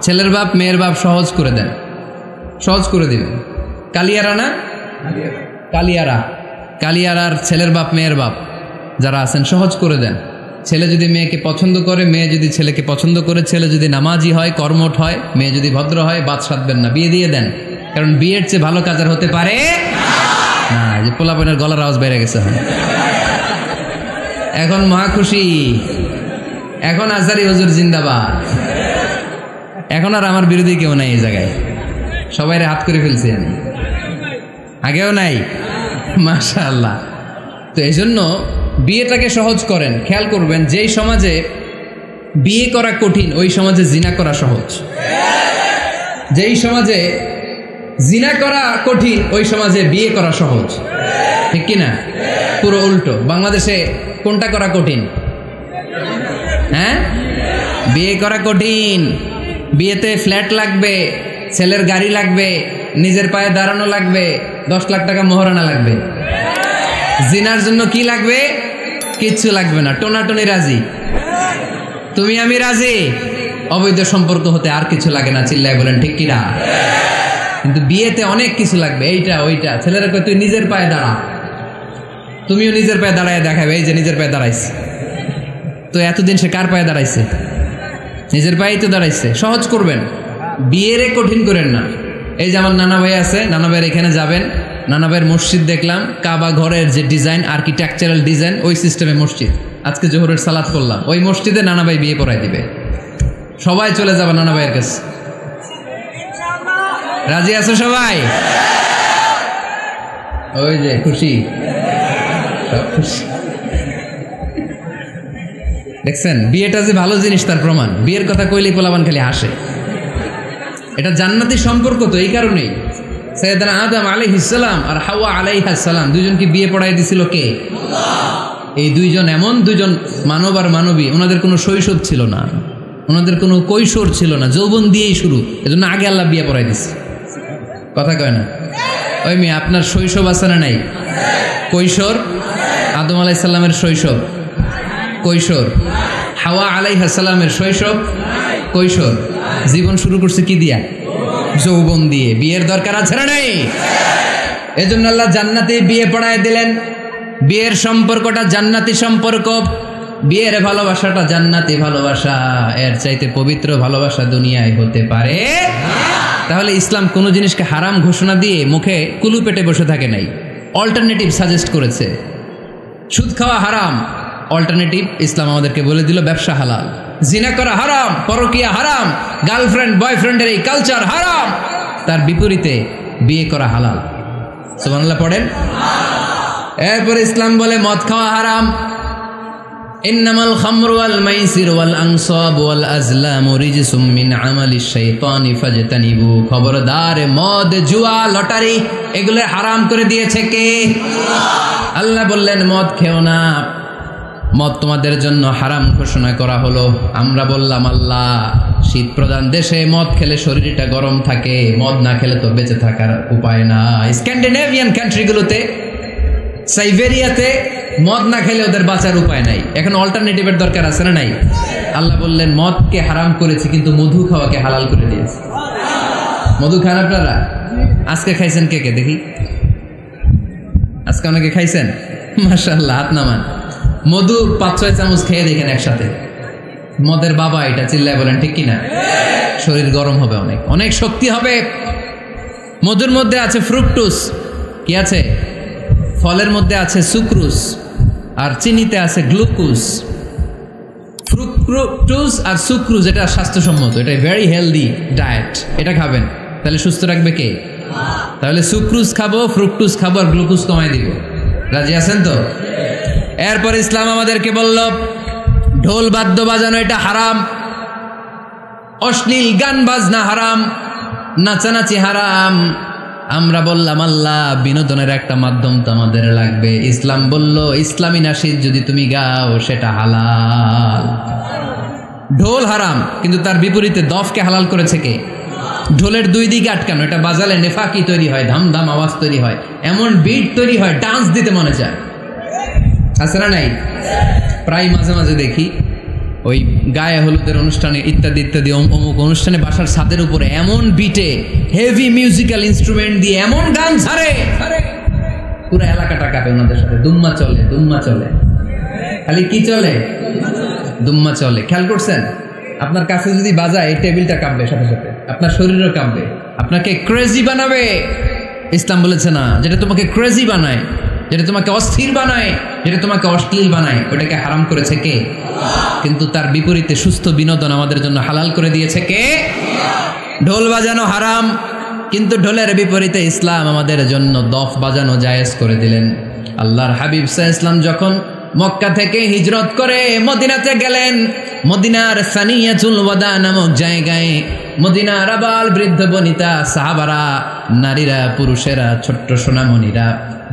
S1: ছেলের বাপ মেয়ের বাপ সহজ করে দেন, সহজ করে দিবেন। কালিয়ারা না, কালিয়ারা, কালিয়ারার ছেলের বাপ মেয়ের বাপ যারা আছেন সহজ করে দেন। ছেলে যদি মেয়েকে পছন্দ করে, মেয়ে যদি ছেলেকে পছন্দ করে, ছেলে যদি নামাজি হয়, কর্মঠ হয়, মেয়ে যদি ভদ্র হয়, বাদ সাধবেন না, বিয়ে দিয়ে দেন। কারণ বিয়ের চেয়ে ভালো কাজ আর হতে পারে না। যে পোলাপনের গলার আওয়াজ বেড়ে গেছে, এখন মহা খুশি, এখন আজহারি হুজুর জিন্দাবাদ, এখন আর আমার বিরোধী কেউ নাই এই জায়গায়, সবাই হাত করে ফেলছি আমি, আগেও নাই, মাশাআল্লাহ। তো এই জন্য বিয়েটাকে সহজ করেন। খেয়াল করবেন, যেই সমাজে বিয়ে করা কঠিন ওই সমাজে জিনা করা সহজ, যেই সমাজে জিনা করা কঠিন ওই সমাজে বিয়ে করা সহজ, ঠিক কিনা? পুরো উল্টো। বাংলাদেশে কোনটা করা কঠিন? হ্যাঁ, বিয়ে করা কঠিন। বিয়েতে ফ্ল্যাট লাগবে, ছেলের গাড়ি লাগবে, নিজের পায়ে দাঁড়ানো লাগবে, 10 লাখ টাকা মোহরানা লাগবে। জিনার জন্য কি লাগবে? কিচ্ছু লাগবে না, টোনাটনি রাজি, তুমি আমি রাজি, অবৈধ সম্পর্ক হতে আর কিছু লাগে না, চিল্লায় বলেন ঠিক কিনা? কিন্তু বিয়েতে অনেক কিছু লাগবে, এইটা ওইটা। ছেলেরা কয় তুই নিজের পায়ে দাঁড়া, তুমিও নিজের পায়ে দাঁড়ায় দেখাবে, এই যে নিজের পায়ে দাঁড়াইছে। তো এতদিন সে কার পায়ে দাঁড়াইছে? নিজের পায়েই তো দাঁড়াইছে। সহজ করবেন, বিয়েরে কঠিন করেন না। এই যে আমার নানা ভাই আছে, নানা ভাইয়ের এখানে যাবেন, নানা ভাইয়ের মসজিদ দেখলাম, কাবা ঘরের যে ডিজাইন, আর্কিটেকচারাল ডিজাইন, ওই সিস্টেমে মসজিদ। আজকে জোহরের সালাত করলাম, ওই মসজিদে নানা ভাই বিয়ে পড়াই দিবে। সবাই চলে যাবে নানা ভাইয়ের কাছে। রাজি আছো সবাই? ওই যে খুশি, সব খুশি। দেখছেন বিয়েটা যে ভালো জিনিস তার প্রমাণ। বিয়ের কথা কইলেই পোলাবান খালি হাসে। এটা জান্নাতি সম্পর্ক তো এই কারণেই। সাইয়েদনা আদম আলাইহিস সালাম আর হাওয়া আলাইহাস সালাম দুইজনকে বিয়ে পড়াই দিছিল কে? আল্লাহ। এই দুইজন এমন দুইজন মানব আর মানবী, ওনাদের কোনো শৈশব ছিল না, ওনাদের কোনো কৈশোর ছিল না, যৌবন দিয়েই শুরু। এজন্য আগে আল্লাহ বিয়ে পড়াই দিছে। কথা কয় না? ওই মেয়ে আপনার শৈশব আছে না নাই? কৈশোর? আদম আলাইহিস সালামের শৈশব, কৈশোর। হাওয়া আলাইহিস সালামের শৈশব, কৈশোর। জীবন শুরু করছে কি দিয়া? যৌবন দিয়ে। বিয়ের দরকার আছে না নাই? এজন্য আল্লাহ জান্নাতে বিয়ে পড়ায় দিলেন। বিয়ের সম্পর্কটা জান্নাতি সম্পর্ক, বিয়ের ভালোবাসাটা জান্নাতি ভালোবাসা। এর চাইতে পবিত্র ভালোবাসা দুনিয়ায় হতে পারে? তাহলে ইসলাম কোনো জিনিসকে হারাম ঘোষণা দিয়ে মুখে কুলু পেটে বসে থাকে নাই, অল্টারনেটিভ সাজেস্ট করেছে। সুদ খাওয়া হারাম, অল্টারনেটিভ ইসলাম আমাদেরকে বলে দিল ব্যবসা হালাল। জিনা করা হারাম, পরকিয়া হারাম, গার্লফ্রেন্ড বয়ফ্রেন্ডের এই কালচার হারাম, তার বিপরীতে বিয়ে করা হালাল। সুবহানাল্লাহ পড়েন। এরপর ইসলাম বলে মদ খাওয়া হারাম। ইন্নামাল খামরু ওয়াল মাইসির ওয়াল আনসাব ওয়াল আজলামু রিজসুম মিন আমালিশ শাইতানি ফাজতানিবু। খবরদার, মদ, জুয়া, লটারি এগুলো হারাম করে দিয়েছে কে? আল্লাহ বললেন মদ খেও না, মদ তোমাদের জন্য হারাম ঘোষণা করা হলো। আমরা বললাম আল্লাহ, শীত প্রধান দেশে মদ খেলে শরীরটা গরম থাকে, মদ না খেলে তো বেঁচে থাকার উপায় না। স্ক্যান্ডিনেভিয়ান কান্ট্রিগুলোতে, সাইবেরিয়াতে মদ না খেলে ওদের বাঁচার উপায় নাই। এখন অল্টারনেটিভের দরকার আছে না নাই? আল্লাহ বললেন মদকে হারাম করেছি, কিন্তু মধু খাওয়াকে হালাল করে দিয়েছি। মধু খান আপনারা? আজকে খাইছেন কে কে দেখি? আজকে অনেকে খাইছেন? মাশাআল্লাহ, হাত নামান। মধু 5-6 চামচ খেয়ে দেখেন একসাথে। মদের বাবা এটা, চিল্লায় বলেন ঠিক কিনা? শরীর গরম হবে, অনেক অনেক শক্তি হবে। মধুর মধ্যে আছে ফ্রুকটোজ, কি আছে? ফলের মধ্যে আছে সুক্রোজ, আর চিনিতে আছে গ্লুকোজ। ফ্রুকটোজ আর সুক্রোজ এটা স্বাস্থ্যসম্মত, এটা ভেরি হেলদি ডায়েট। এটা খাবেন, তাহলে সুস্থ রাখবে কে? তাহলে সুক্রোজ খাবো, ফ্রুকটোজ খাবো, আর গ্লুকোজ কমাই দিব। রাজি আছেন তো? এরপর ইসলাম আমাদেরকে বলল ঢোল বাদ্য বাজানো এটা হারাম, অশ্লীল গান বাজনা হারাম, নাচানাচি হারাম। আমরা বললাম আল্লাহ, বিনোদনের একটা মাধ্যম তো আমাদের লাগবে। ইসলাম বলল ইসলামী নাশিদ যদি তুমি গাও সেটা হালাল। ঢোল হারাম, কিন্তু তার বিপরীতে দফকে হালাল করেছে কে? ঢোলের দুই দিকে আটকানো, এটা বাজালে নেফাকি তৈরি হয়, ধামধাম আওয়াজ তৈরি হয়, এমন বিট তৈরি হয়, ডান্স দিতে মনে চায়। আছে না নাই? প্রায় মাঝে মাঝে দেখি ওই গায়ে হলুদের অনুষ্ঠানে ইত্যাদি ইত্যাদি অমুক অনুষ্ঠানে বাসার ছাদের উপরে এমন বিটে হেভি মিউজিক্যাল ইনস্ট্রুমেন্ট দিয়ে এমন গান ছাড়ে, পুরো এলাকাটা কাঁপে ওনাদের সাথে। দুম্মা চলে, দুম্মা চলে, খালি কি চলে? দুম্মা চলে। খেয়াল করছেন? আপনার কাছে যদি বাজায় এই টেবিলটা কাঁপবে, সাথে সাথে আপনার শরীরও কাঁপবে, আপনাকে ক্রেজি বানাবে। ইসলাম বলেছে না, যেটা তোমাকে ক্রেজি বানায়, যেটা তোমাকে অস্থির বানায়, যেটা তোমাকে অশ্লীল বানায়, ওটাকে হারাম করেছে কে? কিন্তু তার বিপরীতে সুস্থ বিনোদন আমাদের জন্য হালাল করে দিয়েছে কে? ঢোল বাজানো হারাম, কিন্তু ঢোলের বিপরীতে ইসলাম আমাদের জন্য দফ বাজানো জায়েজ করে দিলেন। আল্লাহর হাবিব সাল্লাল্লাহু আলাইহি ওয়াসাল্লাম যখন মক্কা থেকে হিজরত করে মদিনাতে গেলেন, মদিনার সানিয়াতুল ওয়াদা নামক জায়গায় মদিনার আবাল বৃদ্ধ বনিতা, সাহাবারা, নারীরা, পুরুষেরা, ছোট্ট সোনামণিরা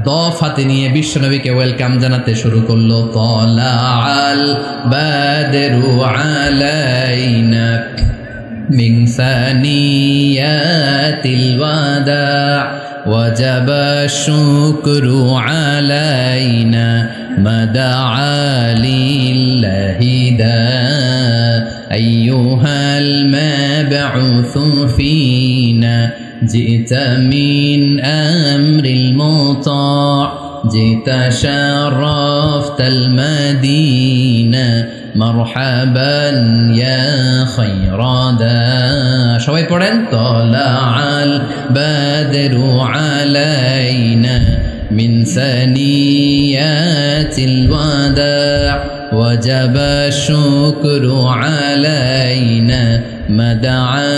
S1: দফ হাতে নিয়ে বিশ্বনবীকে ওয়েলকাম জানাতে শুরু করলো। তালাআল বাদরু আলাইনা মিন সানিয়াতিল ওয়াদা ওয়াজাবা শুকরু আলাইনা মাদআ লিল্লাহি أيها المبعوث فينا جئت من أمر المطاع جئت شرفت المدينة مرحبا يا خير داع সবাই পড়েন طلع البدر علينا من ثنيات الوداع وجب الشكر علينا ما دعا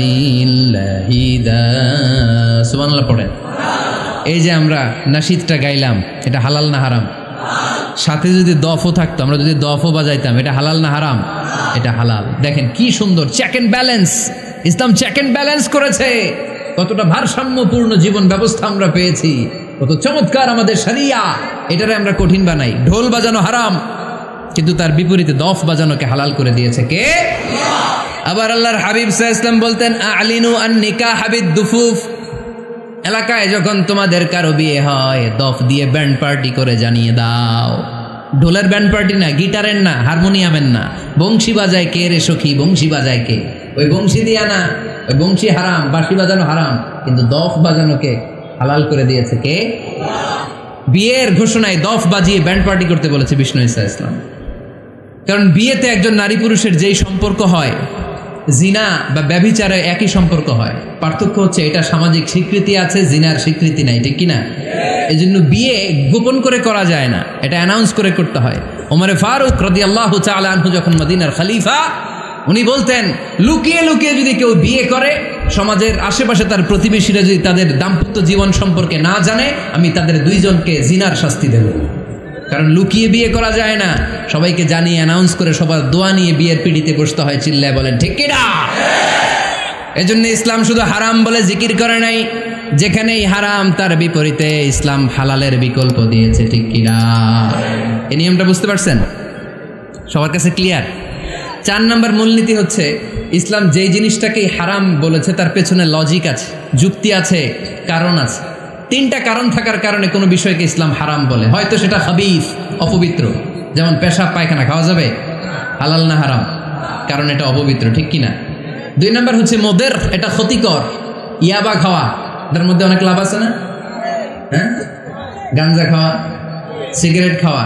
S1: لله داع সুবহানাল্লাহ পড়েন। এই যে আমরা নাশিদটা গাইলাম, এটা হালাল না হারাম? সাথে যদি দফও থাকতো, আমরা যদি দফও বাজাইতাম, এটা হালাল না হারাম? এটা হালাল। দেখেন কি সুন্দর চেক এন্ড ব্যালেন্স, ইসলাম চেক এন্ড ব্যালেন্স করেছে। কতটা ভারসাম্যপূর্ণ জীবন ব্যবস্থা আমরা পেয়েছি, কত চমৎকার আমাদের শরিয়া। এটারে আমরা কঠিন বানাই। ঢোল বাজানো হারাম, কিন্তু তার বিপরীতে দফ বাজানোকে হালাল করে দিয়েছে কে? আবার আল্লাহর হাবিব সাল্লাল্লাহু আলাইহি ওয়াসাল্লাম বলতেন আ'লিনু আন নিকাহ বিদ-দুফুফ, এলাকায় যখন তোমাদের কারো বিয়ে হয় দফ দিয়ে ব্যান্ড পার্টি করে জানিয়ে দাও। ঢোলের ব্যান্ড পার্টি না, গিটারের না, হারমোনিয়ামের না, বংশী বাজায় কে রে সখী, বংশী বাজায় কে? ওই বংশী দিয়া না, ওই বংশী হারাম, বাঁশি বাজানো হারাম, কিন্তু দফ বাজানোকে হালাল করে দিয়েছে কে? বিয়ের ঘোষণায় দফ বাজিয়ে ব্যান্ড পার্টি করতে বলেছে বিষ্ণু ঈসা ইসলাম। কারণ বিয়েতে একজন নারী পুরুষের যেই সম্পর্ক হয়, জিনা বা ব্যভিচারে একই সম্পর্ক হয়, পার্থক্য হচ্ছে এটা সামাজিক স্বীকৃতি আছে, জিনার স্বীকৃতি নাই, ঠিক কিনা? এই জন্য বিয়ে গোপন করে করা যায় না, এটা অ্যানাউন্স করে করতে হয়। ওমরে ফারুক রাদিয়াল্লাহু তাআলা আনহু যখন মদিনার খলিফা, উনি বলতেন লুকিয়ে লুকিয়ে যদি কেউ বিয়ে করে, সমাজের আশেপাশে তার প্রতিবেশীরা যদি তাদের দাম্পত্য জীবন সম্পর্কে না জানে, আমি তাদের দুইজনকে জিনার শাস্তি দেব। কারণ লুকিয়ে বিয়ে করা যায় না, সবাইকে জানিয়ে অ্যানাউন্স করে সবার দোয়া নিয়ে বিয়ের পিড়িতে বসতে হয়। চিল্লায় বলেন ঠিক কিনা? এজন্য ইসলাম শুধু হারাম বলে জিকির করে নাই, যেখানেই হারাম তার বিপরীতে ইসলাম হালালের বিকল্প দিয়েছে, ঠিক কিনা? এই নিয়মটা বুঝতে পারছেন? সবার কাছে ক্লিয়ার? 4 নম্বর মূলনীতি হচ্ছে ইসলাম যেই জিনিসটাকেই হারাম বলেছে তার পেছনে লজিক আছে, যুক্তি আছে, কারণ আছে। 3টা কারণ থাকার কারণে কোনো বিষয়কে ইসলাম হারাম বলে। হয়তো সেটা খাবিস, অপবিত্র, যেমন পেশাব পায়খানা খাওয়া যাবে, হালাল না হারাম? কারণ এটা অপবিত্র, ঠিক কিনা? 2 নম্বর হচ্ছে মোদের, এটা ক্ষতিকর। ইয়াবা খাওয়া, এটার মধ্যে অনেক লাভ আছে না? হ্যাঁ, গাঞ্জা খাওয়া, সিগারেট খাওয়া,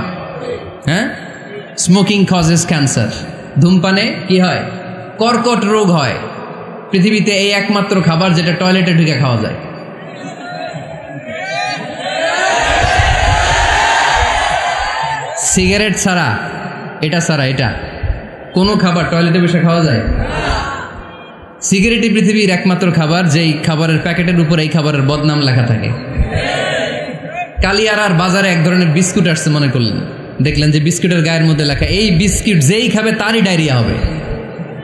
S1: হ্যাঁ, স্মোকিং কজেস ক্যান্সার। ধূমপানে কি হয়? কর্কট রোগ হয়। পৃথিবীতে এই একমাত্র খাবার যেটা টয়লেটে ঢুকে খাওয়া যায়। সিগারেট ছাড়া, এটা ছাড়া, এটা কোনো খাবার টয়লেটে বসে খাওয়া যায়? সিগারেটই পৃথিবীর একমাত্র খাবার যেই খাবারের প্যাকেটের উপর এই খাবারের বদনাম লেখা থাকে। কালিয়ারার বাজারে এক ধরনের বিস্কুট আসছে মনে করলেন, দেখলেন যে বিস্কুটের গায়ের মধ্যে লেখা এই বিস্কুট যেই খাবে তারই ডায়রিয়া হবে।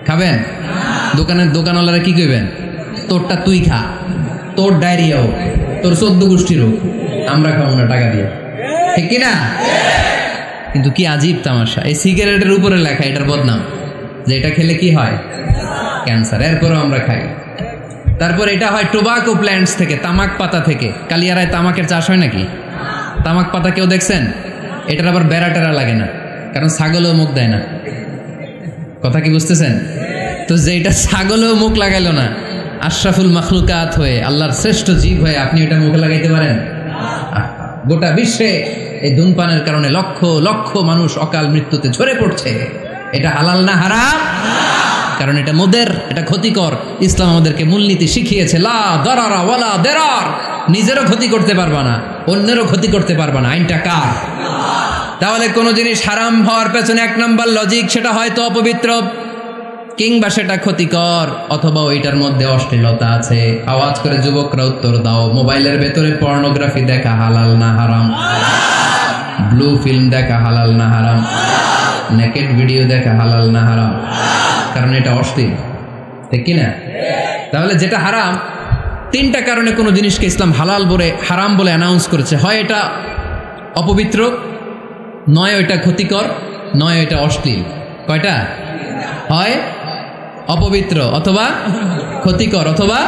S1: খাবেন? দোকানওয়ালারা কি কইবেন? তোরটা তুই খা, তোর ডায়রিয়া হোক, তোর 14 গোষ্ঠীর হোক, আমরা খাবো না টাকা দিয়ে, ঠিক কিনা? কিন্তু কি আজীব তামাশা, এই সিগারেটের উপরে লেখা এটার বদনাম, যে এটা খেলে কি হয়? ক্যান্সার। এরপরও আমরা খাই। তারপর এটা হয় টোবাকো প্ল্যান্টস থেকে, তামাক পাতা থেকে। কালিয়ারায় তামাকের চাষ হয় নাকি? তামাক পাতা কেউ দেখছেন? এটার আবার বেড়া টেরা লাগে না, কারণ ছাগলও মুখ দেয় না। কথা কি বুঝতেছেন? তো যেটা ছাগলও মুখ লাগাইলো না, আশরাফুল মাখলুকাত হয়ে, আল্লাহর শ্রেষ্ঠ জীব হয়ে আপনি এটা মুখে লাগাইতে পারেন? গোটা বিশ্বে এই ধূমপানের কারণে লক্ষ লক্ষ মানুষ অকাল মৃত্যুতে ঝরে পড়ছে। এটা হালাল না হারাম? কারণ এটা মোদের, এটা ক্ষতিকর। ইসলাম আমাদেরকে মূলনীতি শিখিয়েছে, লা দারারা ওয়ালা দারার। নিজেরও ক্ষতি করতে পারবা না, অন্যেরও ক্ষতি করতে পারবা না। আইনটা কার? তাহলে কোনো জিনিস হারাম হওয়ার পেছনে 1 নম্বর লজিক, সেটা হয়তো অপবিত্র, কিংবা সেটা ক্ষতিকর, অথবা ওইটার মধ্যে অশ্লীলতা আছে। আওয়াজ করে যুবকরা উত্তর দাও, মোবাইলের ভেতরে পর্নোগ্রাফি দেখা হালাল না হারাম? ব্লু ফিল্ম দেখা হালাল না হারাম? নেকেড ভিডিও দেখা হালাল না হারাম? কারণ এটা অশ্লীল, ঠিক কিনা? তাহলে যেটা হারাম, 3টা কারণে কোনো জিনিসকে ইসলাম হালাল বলে হারাম বলে অ্যানাউন্স করেছে। হয় এটা অপবিত্র, নয় এটা ক্ষতিকর, নয় এটা অশ্লীল। কয়টা? হয় অপবিত্র, অথবা ক্ষতিকর, অথবা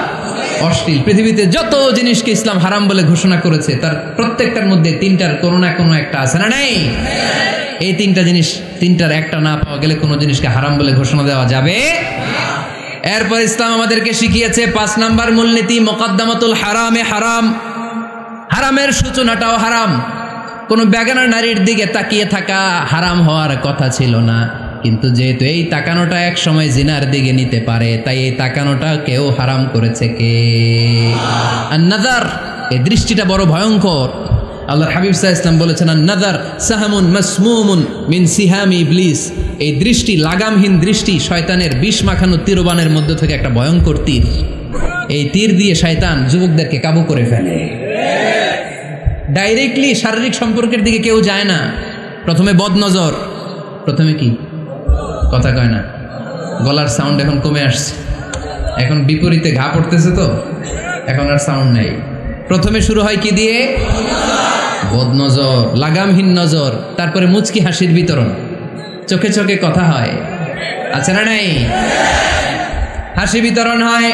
S1: অশ্লীল। পৃথিবীতে যত জিনিসকে ইসলাম হারাম বলে ঘোষণা করেছে তার প্রত্যেকটার মধ্যে 3টার কোনো না কোনো একটা আছে না নাই? এই তিনটা জিনিস, তিনটার একটা না পাওয়া গেলে কোনো জিনিসকে হারাম বলে ঘোষণা দেওয়া যাবে। এরপর ইসলাম আমাদেরকে শিখিয়েছে 5 নাম্বার মূলনীতি, মুকদ্দামাতুল হারামে হারাম। হারামের সূচনাটাও হারাম। কোনো বেগানা নারীর দিকে তাকিয়ে থাকা হারাম হওয়ার কথা ছিল না, কিন্তু যেহেতু এই তাকানোটা এক সময় জিনার দিকে নিতে পারে, তাই এই তাকানোটা কেউ হারাম করেছে কে? আন-নাযার, এই দৃষ্টিটা বড় ভয়ঙ্কর। আল্লাহর হাবিব সাল্লাল্লাহু আলাইহি ওয়াসাল্লাম বলেছেন, আন-নাযার সাহামুন মাসমুমুন মিন সিহামি ইবলিস। এই দৃষ্টি, লাগামহীন দৃষ্টি, শয়তানের বিষ মাখানো তীরবানের মধ্যে থেকে একটা ভয়ঙ্কর তীর। এই তীর দিয়ে শয়তান যুবকদেরকে কাবু করে ফেলে। ডাইরেক্টলি শারীরিক সম্পর্কের দিকে কেউ যায় না, প্রথমে বদনজর। প্রথমে কি কথা কয় না, গলার সাউন্ড এখন কমে আসছে, এখন বিপরীতে ঘা পড়তেছে, তো এখন আর সাউন্ড নাই। প্রথমে শুরু হয় কি দিয়ে? বদনজর, লাগামহীন নজর। তারপরে মুচকি হাসির বিতরণ, চোখে চোখে কথা হয়, আছে না নাই? হাসি বিতরণ হয়,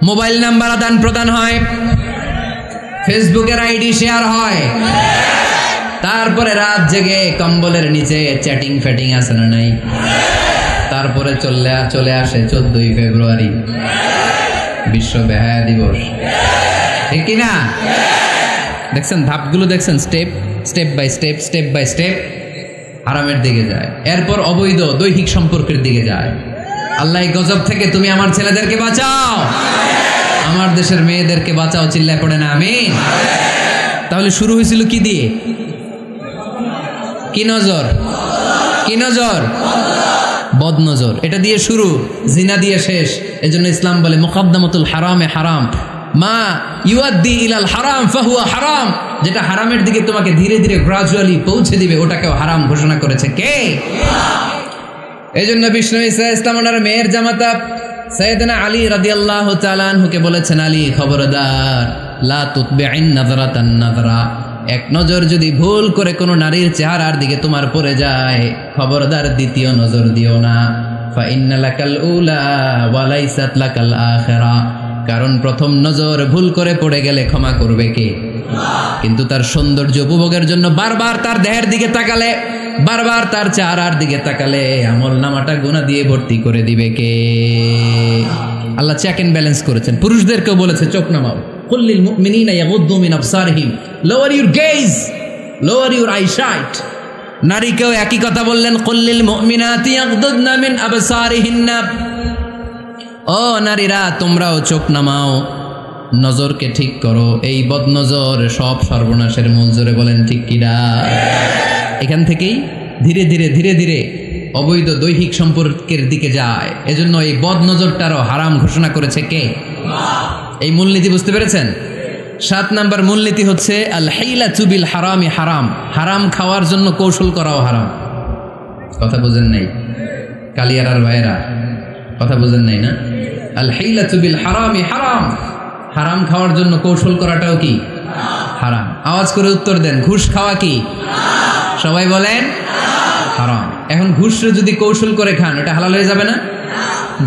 S1: মোবাইল নাম্বার আদান প্রদান হয়, ফেসবুকের আইডি শেয়ার হয়, তারপরে রাত জেগে কম্বলের নিচে চ্যাটিং ফ্যাটিং, আছে না নাই? তারপরে চলে আসে 14ই ফেব্রুয়ারি, বিশ্ব বেহায়া দিবস, ঠিক কিনা? দেখছেন ধাপগুলো, দেখছেন স্টেপ বাই স্টেপ হারামের দিকে যায়। এরপর অবৈধ দৈহিক সম্পর্কের দিকে যায়। আল্লাহ এই গজব থেকে তুমি আমার ছেলেদেরকে বাঁচাও, আমার দেশের মেয়েদেরকে বাঁচাও, চিল্লায় পড়ে না আমিন। তাহলে শুরু হয়েছিল কি দিয়ে? কি নজর? কি নজর? বদনজর। এটা দিয়ে শুরু, জিনা দিয়ে শেষ। এজন্য ইসলাম বলে মুকদ্দামাতুল হারামে হারাম, মা ইউআদ্দি ইলাল হারাম ফাহুয়া হারাম। যেটা হারামের দিকে তোমাকে ধীরে ধীরে গ্রাজুয়ালি পৌঁছে দিবে, ওটাকেও হারাম ঘোষণা করেছে কে? এজন্য বিষ্ণু ঈসা ইসলাম ওনার মেয়ের জামাতা সাইয়েদনা আলী রাদিয়াল্লাহু তাআলা আনহুকে বলেছেন, আলী খবরদার, লা তুতবি'ন নাযরাতান নাযরা। এক নজর যদি ভুল করে কোনো নারীর চেহারার দিকে তোমার পড়ে যায়, খবরদার দ্বিতীয় নজর দিও না। ফা ইন্না লাকাল উলা ওয়া লাইসাত লাকাল আখিরা। কারণ প্রথম নজর ভুল করে পড়ে গেলে ক্ষমা করবে কে? কিন্তু তার সৌন্দর্য উপভোগের জন্য বারবার তার দেহের দিকে তাকালে, বারবার তার চেহারার দিকে তাকালে আমল নামাটা গুনাহ দিয়ে ভর্তি করে দিবে কে? আল্লাহ চেক এন্ড ব্যালেন্স করেছেন। পুরুষদেরকেও বলেছে চোখ নামাও, কুল্লিল মুমিনিনা ইয়াগুদ্দু মিন আবসারিহিম, lower your gaze, lower your eyesight. নারীকেও একই কথা বললেন, কুল্লিল মুমিনাতি ইয়াগুদ্দুনা মিন আবসারিহিন্না। ও নারীরা, তোমরাও চোখ নামাও, নজরকে ঠিক করো। এই বদনজর সব সর্বনাশের মূল। জোরে বলেন ঠিক কিনা? এখান থেকেই ধীরে ধীরে অবৈধ দৈহিক সম্পর্কের দিকে যায়। এজন্য এই বদনজরটারও হারাম ঘোষণা করেছে কে? এই মূলনীতি বুঝতে পেরেছেন? 7 নাম্বার মূলনীতি হচ্ছে আল হাইলাতু বিল হারামি হারাম। হারাম খাওয়ার জন্য কৌশল করাও হারাম। কথা বুঝেন নাই কালিয়ারার ভাইয়েরা? কথা বুঝেন নাই না? আল হাইলাতু বিল হারামি হারাম। হারাম খাওয়ার জন্য কৌশল করাটাও কি হারাম? আওয়াজ করে উত্তর দেন, ঘুষ খাওয়া কি? সবাই বলেন হারাম। এখন ঘুষরে যদি কৌশল করে খান, ওটা হালাল হয়ে যাবে না?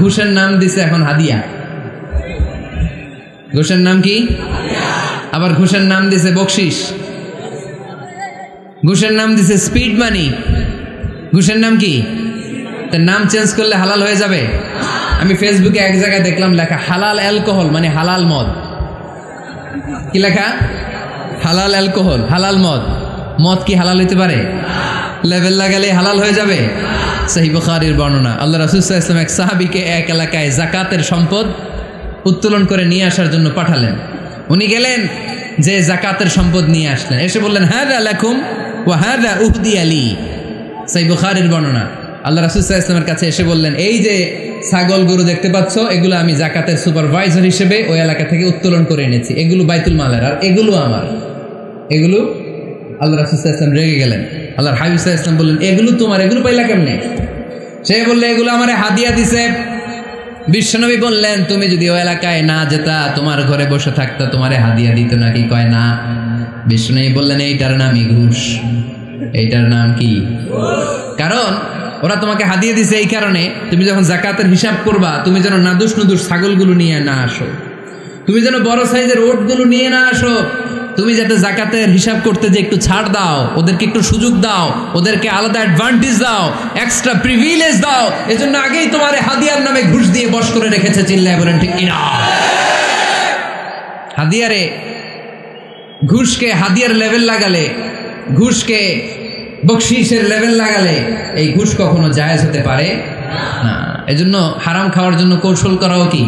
S1: ঘুষের নাম দিছে এখন হাদিয়া। ঘুষের নাম কি? আবার ঘুষের নাম দিছে বকশিস, ঘুষের নাম দিছে স্পিড মানি। ঘুষের নাম কি? তার নাম চেঞ্জ করলে হালাল হয়ে যাবে? আমি ফেসবুকে এক জায়গায় দেখলাম লেখা হালাল অ্যালকোহল, মানে হালাল মদ। কি লেখা? হালাল অ্যালকোহল, হালাল মদ। মদ কি হালাল হইতে পারে? লেভেল লাগালে হালাল হয়ে যাবে? সহিহ বুখারীর বর্ণনা, আল্লাহ রাসূল সাল্লাল্লাহু আলাইহি ওয়াসাল্লাম এক সাহাবীকে এক এলাকায় যাকাতের সম্পদ উত্তোলন করে নিয়ে আসার জন্য পাঠালেন। উনি গেলেন, যে যাকাতের সম্পদ নিয়ে আসলেন, এসে বললেন হাযা লাকুম ওয়া হাযা উহদিয়া লি। সহিহ বুখারীর বর্ণনা, আল্লাহ রাসূল সাল্লাল্লাহু আলাইহি ওয়াসাল্লামের কাছে এসে বললেন, এই যে ছাগল গরু দেখতে পাচ্ছ, এগুলো আমি যাকাতের সুপারভাইজার হিসেবে ওই এলাকা থেকে উত্তোলন করে এনেছি, এগুলো বাইতুল মালের, আর এগুলো আমার। এগুলো আল্লাহ রাসূল সাল্লাল্লাহু আলাইহি ওয়াসাল্লাম রেগে গেলেন। আল্লাহর হাবিব সাল্লাল্লাহু আলাইহি ওয়াসাল্লাম বললেন, এগুলো তোমার, এগুলো পাইলা কেমনে? সে বললে, এগুলো আমারে হাদিয়া দিছে। বিশ্বনবী বললেন, তুমি যদি ওই এলাকায় না যেতা, তোমার ঘরে বসে থাকতা, তোমারে হাদিয়া দিত নাকি? কয় না। বিশ্বনবী বললেন, এইটার নামই ঘুষ। এইটার নাম কি? কারণ ওরা তোমাকে হাদিয়া দিছে এই কারণে, তুমি যখন যাকাতের হিসাব করবা, তুমি যেন নাদুস নুদুস ছাগলগুলো নিয়ে না আসো, তুমি যেন বড় সাইজের ওটগুলো নিয়ে না আসো, তুমি যাতে যাকাতের হিসাব করতে যে একটু ছাড় দাও, ওদেরকে একটু সুযোগ দাও, ওদেরকে আলাদা অ্যাডভান্টেজ দাও, এক্সট্রা প্রিভিলেজ দাও, এজন্য আগেই তোমার হাদিয়ার নামে ঘুষ দিয়ে বশ করে রেখেছে। চিল্লায় বলেন ঠিক কিনা? হাদিয়ারে ঘুষকে হাদিয়ার লেভেল লাগালে, ঘুষকে বকশিসের লেভেল লাগালে এই ঘুষ কখনো জায়েজ হতে পারে না। এজন্য হারাম খাওয়ার জন্য কৌশল করাও কি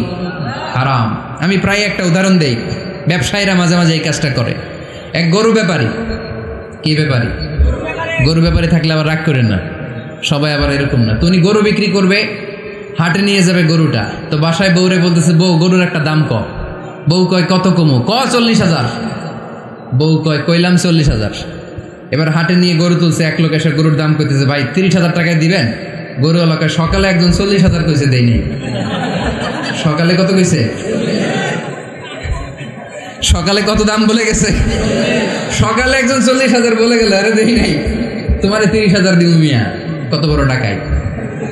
S1: হারাম। আমি প্রায় একটা উদাহরণ দেই, ব্যবসায়ীরা মাঝে মাঝে এই কাজটা করে। এক গরু ব্যাপারী, কি ব্যাপারী? গরু ব্যাপারী থাকলে আবার রাগ করেন না, সবাই আবার এরকম না। তো উনি গরু বিক্রি করবে, হাটে নিয়ে যাবে গরুটা, তো বাসায় বউরে বলতেছে, বউ গরুর একটা দাম কম। বউ কয় কত কমু? 40,000। বউ কয় কইলাম 40,000। এবার হাটে নিয়ে গরু তুলছে, এক লোক এসে গরুর দাম কইতেছে, ভাই 30,000 টাকায় দিবেন? গরু এলাকায় সকালে একজন 40,000 কইছে, দেয়নি। সকালে কত কইছে? সকালে কত দাম বলে গেছে? সকালে একজন 40,000 বলে গেল, আরে দেই নাই, তোমার 30,000 দিব মিয়া। কত বড় টাকায়,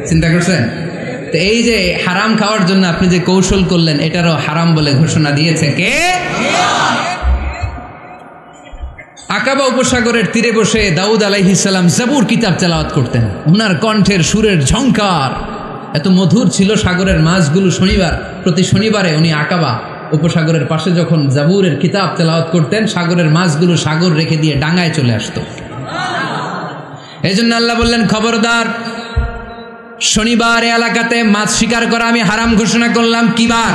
S1: চিন্তা করছেন? তো এই যে হারাম খাওয়ার জন্য আপনি যে কৌশল করলেন, এটারও হারাম বলে ঘোষণা দিয়েছে কে? আকাবা উপসাগরের তীরে বসে দাউদ আলাইহিস সালাম জাবুর কিতাব তেলাওয়াত করতেন। ওনার কণ্ঠের সুরের ঝংকার এত মধুর ছিল, সাগরের মাছগুলো প্রতি শনিবারে উনি আকাবা উপসাগরের পাশে যখন জাবুরের কিতাব তেলাওয়াত করতেন, সাগরের মাছগুলো সাগর রেখে দিয়ে ডাঙায় চলে আসতো। এই জন্য আল্লাহ বললেন, খবরদার, শনিবার এলাকাতে মাছ শিকার করা আমি হারাম ঘোষণা করলাম। কি বার?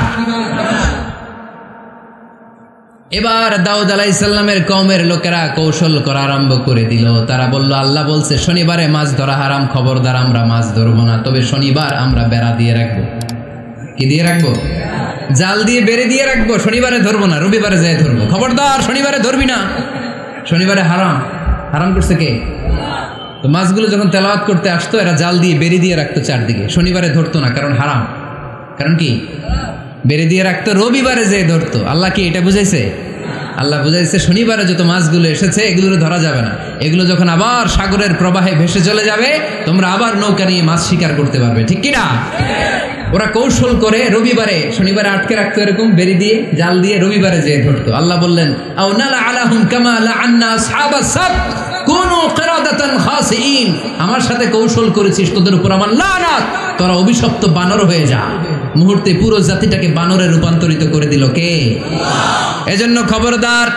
S1: এবার দাউদ আলাইহিস সালামের কওমের লোকেরা কৌশল করা আরম্ভ করে দিল। তারা বলল, আল্লাহ বলছে শনিবারে মাছ ধরা হারাম, খবরদার আমরা মাছ ধরবো না, তবে শনিবার আমরা বেড়া দিয়ে রাখবো। কি দিয়ে রাখবো? জাল দিয়ে বেড়ে দিয়ে রাখবো। শনিবারে ধরবো না, রবিবারে যাই ধরবো। খবরদার শনিবারে ধরবি না, শনিবারে হারাম। হারাম করছে কে? তো মাছগুলো যখন তেলাওয়াত করতে আসতো, এরা জাল দিয়ে বেড়ে দিয়ে রাখতো চারদিকে, শনিবারে ধরতো না, কারণ হারাম। কারণ কি? বেড়ে দিয়ে রাখতো, রবিবারে যেয়ে ধরতো। আল্লাহ কি এটা বুঝাইছে? আল্লাহ বুঝাইছে শনিবারে যত মাছগুলো এসেছে এগুলো ধরা যাবে না, এগুলো যখন আবার সাগরের প্রবাহে ভেসে চলে যাবে, তোমরা আবার নৌকা নিয়ে মাছ শিকার করতে পারবে। ঠিক কিনা? ওরা কৌশল করে রবিবারে, শনিবারে আটকে রাখতো এরকম বেড়ে দিয়ে, জাল দিয়ে, রবিবারে যেয়ে ধরতো। আল্লাহ বললেন, আও নালা আলাহুম কামা লাআন্না আসহাবাস সাবত কুনু কিরাদাতান খাসিইন। আমার সাথে কৌশল করেছিস, তোদের উপর আমার লানাত, তোরা অভিশপ্ত বানর হয়ে যা। মুহূর্তে পুরো জাতিটাকে বানরে রূপান্তরিত করে দিল কে? এজন্য খবরদার,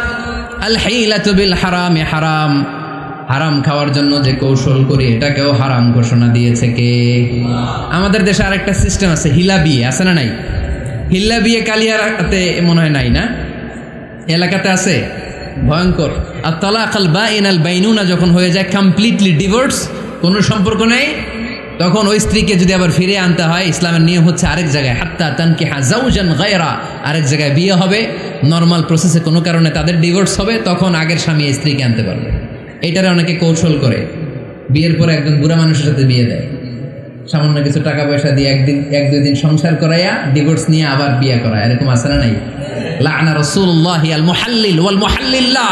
S1: আল হিলাতু বিল হারামি হারাম। হারাম খাওয়ার জন্য যে কৌশল করি এটাকেও হারাম ঘোষণা দিয়েছে কে? আমাদের দেশে আরেকটা সিস্টেম আছে, হিলা বিয়ে আছে না নাই? হিল্লা বিয়ে কালিয়াতে মনে হয় নাই না? এলাকাতে আছে, ভয়ঙ্কর। আর তালাকাল বাইন আল বাইনুনা যখন হয়ে যায় কমপ্লিটলি ডিভোর্স, কোনো সম্পর্ক নেই, তখন ওই স্ত্রীকে যদি আবার ফিরে আনতে হয়, ইসলামের নিয়ম হচ্ছে আরেক জায়গায়, হাত্তা তানকিহা যাওজান গায়রা, আরেক জায়গায় বিয়ে হবে, নর্মাল প্রসেসে কোনো কারণে তাদের ডিভোর্স হবে, তখন আগের স্বামী স্ত্রীকে আনতে পারবে। এটারে অনেকে কৌশল করে, বিয়ের পরে একজন বুড়া মানুষের সাথে বিয়ে দেয়, সামান্য কিছু টাকা পয়সা দিয়ে এক দুই দিন সংসার করাইয়া ডিভোর্স নিয়ে আবার বিয়ে করায়। এরকম আছে না নাই? লাআনা রাসূলুল্লাহি আল মুহাল্লিল ওয়াল মুহাল্লিল্লাহ।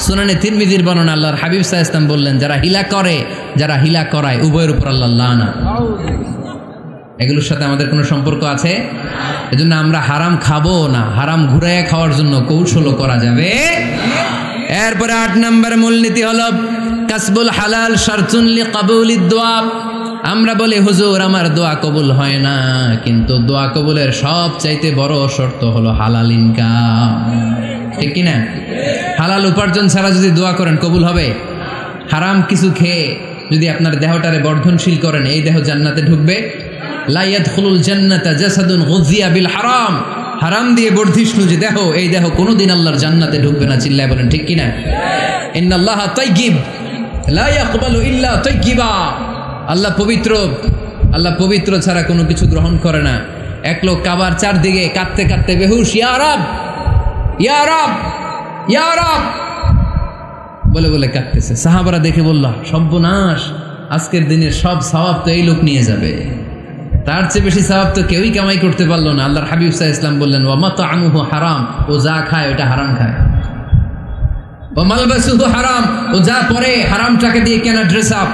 S1: সুনানে তিরমিজির বর্ণনা, আল্লাহর হাবিব সাল্লাল্লাহু আলাইহি ওয়াসাল্লাম বললেন, যারা হিলা করে, যারা হিলা করায়, উভয়ের উপর আল্লাহর লানা। এগুলোর সাথে আমাদের কোনো সম্পর্ক আছে? এজন্য আমরা হারাম খাবো না, হারাম ঘুরাইয়া খাওয়ার জন্য কৌশলও করা যাবে। এরপরে 8 নম্বর মূলনীতি হলো কাসবুল হালাল শারতুন লিকাবুলিদ দুআ। আমরা বলি, হুজুর আমার দোয়া কবুল হয় না, কিন্তু দোয়া কবুলের সবচাইতে বড় শর্ত হলো হালাল ইনকাম। ঠিক কিনা? হালাল উপার্জন ছাড়া যদি দোয়া করেন কবুল হবে? হারাম কিছু খেয়ে যদি আপনার দেহটারে বর্ধনশীল করেন, এই দেহ জান্নাতে ঢুকবে? লা ইয়াদখুলুল জান্নাতা জাসাদুন গুযিয়া বিল হারাম। হারাম দিয়ে বর্ধিষ্ণু যে দেহ, এই দেহ কোনোদিন আল্লাহর জান্নাতে ঢুকবে না। চিল্লায় বলেন ঠিক কিনা? ইন্নাল্লাহা তাইয়্যিব লা ইয়াকবালু ইল্লা তাইয়্যিবা। আল্লাহ পবিত্র, আল্লাহ পবিত্র ছাড়া কোনো কিছু গ্রহণ করে না। এক লোক কাবার চারদিকে কাঁদতে কাঁদতে বেহুশ, ইয়া রাব ইয়া রাব ইয়া রাব বলে বলে কাঁদতেছে। সাহাবারা দেখে বলল, সর্বনাশ, আজকের দিনের সব সওয়াব তো এই লোক নিয়ে যাবে, তার চেয়ে বেশি সওয়াব তো কেউই কামাই করতে পারলো না। আল্লাহর হাবিব সাল্লাল্লাহু আলাইহি ওয়াসাল্লাম বললেন, ওয়া মাতআমুহু হারাম, ও যা খায় ওটা হারাম খায়। ওয়া মালবাসুহু হারাম, ও যা পরে হারাম টাকা দিয়ে কেনা ড্রেস আপ,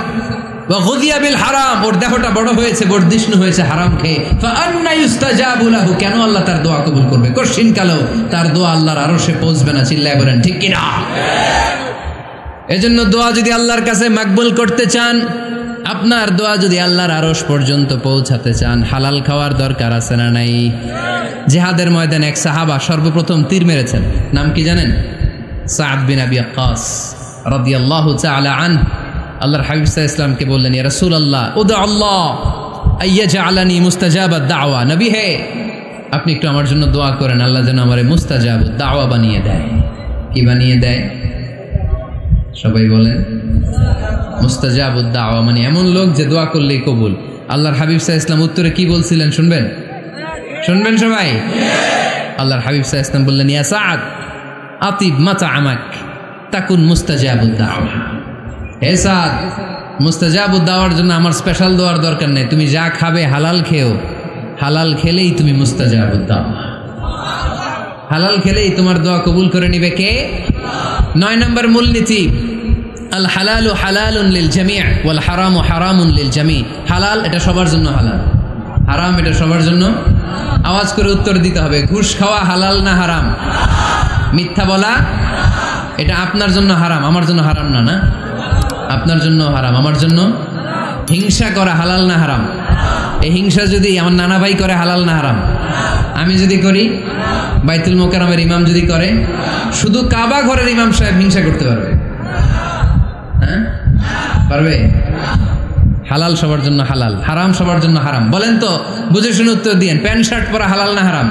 S1: ওয়া গুযিয়া বিল হারাম, ওর দেহটা বড় হয়েছে, বর্ধিষ্ণু হয়েছে হারাম খেয়ে। ফাআন্না ইউস্তাজাবু লাহু, কেন আল্লাহ তার দোয়া কবুল করবে? কঠিন কালেও তার দোয়া আল্লাহর আরশে পৌঁছবে না। চিল্লায় বলেন ঠিক কিনা? এজন্য দোয়া যদি আল্লাহর কাছে মাকবুল করতে চান, আপনার দোয়া যদি আল্লাহর আরশ পর্যন্ত পৌঁছাতে চান, হালাল খাওয়ার দরকার আছে না নাই? জিহাদের ময়দানে এক সাহাবা সর্বপ্রথম তীর মেরেছেন, নাম কি জানেন? সাদ বিন আবি ওয়াক্কাস রাদিয়াল্লাহু তাআলা আনহু। আল্লাহর হাবিব সাল্লাল্লাহু আলাইহি ওয়াসাল্লামকে বললেন, ইয়া রাসূলুল্লাহ উদু আল্লাহ আইয়াজআলানি মুস্তাজাবাদ দাওয়া। নবী হে, আপনি একটু আমার জন্য দোয়া করেন, আল্লাহ যেন আমারে মুস্তাজাবুদ দাওয়া বানিয়ে দেয়। কি বানিয়ে দেয়? সবাই বলেন মুস্তাজাবুদ দাওয়া, মানে এমন লোক যে দোয়া করলেই কবুল। আল্লাহর হাবিব সাল্লাল্লাহু আলাইহি ওয়াসাল্লাম উত্তরে কি বলছিলেন শুনবেন? শুনবেন সবাই? আল্লাহর হাবিব সাল্লাল্লাহু আলাইহি ওয়াসাল্লাম বললেন, ইয়া সাদ আতিব মাতআমাক তাকুন মুস্তাজাবুদ দাওয়া। হে সাদ, মুস্তাজাবুদ দাওয়ার জন্য আমার স্পেশাল দোয়ার দরকার নেই, তুমি যা খাবে হালাল খেও, হালাল খেলেই তুমি মুস্তাজাবুদ দাওয়া। হালাল খেলেই তোমার দোয়া কবুল করে নিবে কে? 9 নম্বর মূলনীতি, আল হালালু হালালুন লিল জামি' ওয়াল হারামু হারামুন লিল জামি'। হালাল এটা সবার জন্য হালাল, হারাম এটা সবার জন্য। আওয়াজ করে উত্তর দিতে হবে, ঘুষ খাওয়া হালাল না হারাম? মিথ্যা বলা এটা আপনার জন্য হারাম, আমার জন্য হারাম না? না, আপনার জন্য হারাম, আমার জন্য। হিংসা করা হালাল না হারাম? এই হিংসা যদি আমার নানা ভাই করে হালাল না হারাম? আমি যদি করি, বাইতুল মোকাররমের ইমাম যদি করে, শুধু কাবা ঘরের ইমাম সাহেব হিংসা করতে পারবে? হ্যাঁ পারবে? হালাল সবার জন্য হালাল, হারাম সবার জন্য হারাম। বলেন তো, বুঝে শুনে উত্তর দিয়েন, প্যান্ট শার্ট পরা হালাল না হারাম?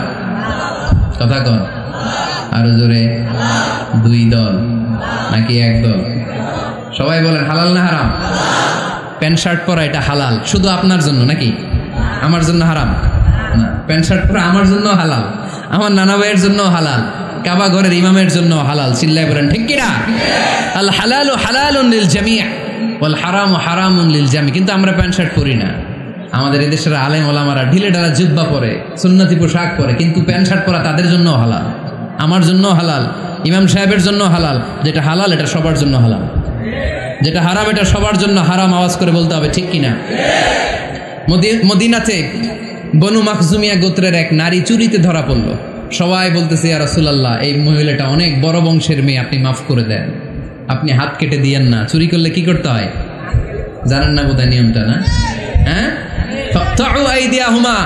S1: কথা কন আরো জোরে। 2 দল নাকি 1 দল? সবাই বলেন হালাল না হারাম? প্যান্ট শার্ট পরা এটা হালাল শুধু আপনার জন্য, নাকি আমার জন্য হারাম? না, প্যান্ট শার্ট পরা আমার জন্য হালাল, আমার নানা ভাইয়ের জন্য হালাল, কাবা ঘরের ইমামের জন্য হালাল। চিল্লায় বলেন ঠিক কিনা? আল হালালু হালালুন লিল জামি' ওয়াল হারামু হারামুন লিল জামি'। কিন্তু আমরা প্যান্ট শার্ট পরি না। আমাদের এদেশের আলেম ওলামারা ঢিলে ঢালা জুব্বা পরে, সুন্নতি পোশাক পরে, কিন্তু প্যান্ট শার্ট পরা তাদের জন্য হালাল, আমার জন্য হালাল, ইমাম সাহেবের জন্য হালাল। যেটা হালাল এটা সবার জন্য হালাল, যেটা হারাম এটা সবার জন্য হারাম। আওয়াজ করে বলতে হবে ঠিক কিনা? মদিনাতে বনু মাখজুমিয়া গোত্রের এক নারী চুরিতে ধরা পড়ল। সবাই বলতেছে, ইয়া রাসূলুল্লাহ, এই মহিলাটা অনেক বড় বংশের মেয়ে, আপনি মাফ করে দেন, আপনি হাত কেটে দিয়েন না। চুরি করলে কি করতে হয় জানেন না বোধহয় নিয়মটা? না, হ্যাঁ, ফাকতাউ আইদিয়াহুমা,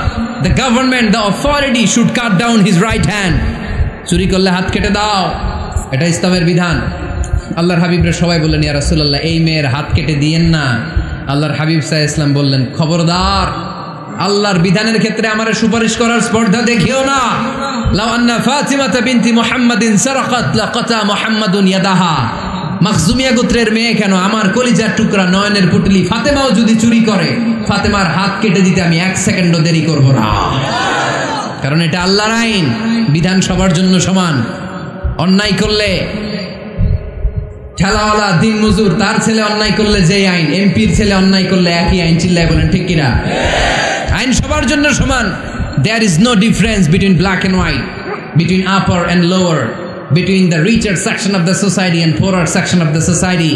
S1: the government, the authority should cut down his right hand. চুরি করলে হাত কেটে দাও, এটা ইসলামের বিধান। আল্লাহর হাবিবরা সবাই বললেন, ইয়া রাসূলুল্লাহ, এই মেয়ের হাত কেটে দিয়েন না। আল্লাহর হাবিব সাল্লাল্লাহু আলাইহি ওয়াসাল্লাম বললেন, খবরদার, আল্লাহর বিধানের ক্ষেত্রে আমারে সুপারিশ করার স্পর্ধা দেখিও না। লাউ আন্না ফাতিমাতা বিনতি মুহাম্মাদিন সারাকাত লাকাতা মুহাম্মাদুন ইয়াদাহা। মাখজুমিয়া গোত্রের মেয়ে কেন, আমার কলিজার টুকরা নয়নের পুটলি ফাতেমাও যদি চুরি করে, ফাতেমার হাত কেটে দিতে আমি 1 সেকেন্ডও দেরি করব না। কারণ এটা আল্লাহর আইন, বিধান সবার জন্য সমান। অন্যায় করলে ঠেলাওয়ালা দিন মজুর তার ছেলে অন্যায় করলে যে আইন, এমপির ছেলে অন্যায় করলে একই আইন। চিল্লায় বলেন ঠিক কিনা? আইন সবার জন্য সমান। There is no difference between black and white, between upper and lower, between the richer section of the society and poorer section of the society,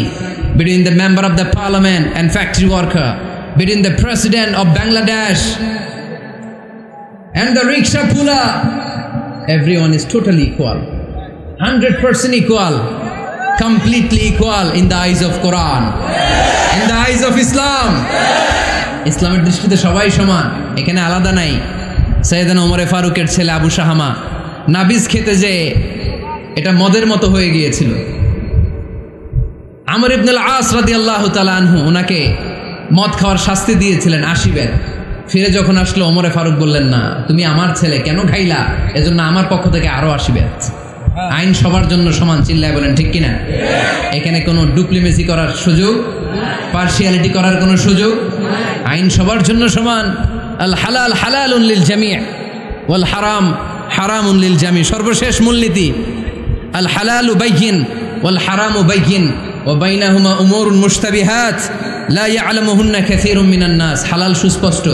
S1: between the member of the parliament and factory worker, between the president of Bangladesh and the rickshaw puller. Everyone is totally equal, 100% equal, completely equal in the eyes of Quran, in the eyes of Islam. ইসলামের দৃষ্টিতে সবাই সমান, এখানে আলাদা নাই। সাইয়েদনা ওমরে ফারুকের ছেলে আবু শাহামা নাবিজ খেতে যে এটা মদের মতো হয়ে গিয়েছিল। আমর ইবনুল আস রাদিয়াল্লাহু তাআলা আনহু ওনাকে মদ খাওয়ার শাস্তি দিয়েছিলেন 80 বেত। ফিরে যখন আসলো, ওমরে ফারুক বললেন, না, তুমি আমার ছেলে, কেন খাইলা? এজন্য আমার পক্ষ থেকে আরো 80 বেত। আইন সবার জন্য সমান। চিল্লায় বলেন ঠিক কিনা? এখানে কোনো ডুপ্লিমেসি করার সুযোগ, পার্সিয়ালিটি করার কোনো সুযোগ? আইন সবার জন্য সমান। আল হালাল হালালুন লিল জামি' ওয়াল হারাম হারামুন লিল জামি'। সর্বশেষ মূলনীতি, আল হালালু বাইয়িন ওয়াল হারামু বাইয়িন ওয়া বাইনাহুমা উমুরুন মুশতাবিহাত লা ইয়ালামুহুন্না কাসীরুম মিনান নাস। হালাল সুস্পষ্ট,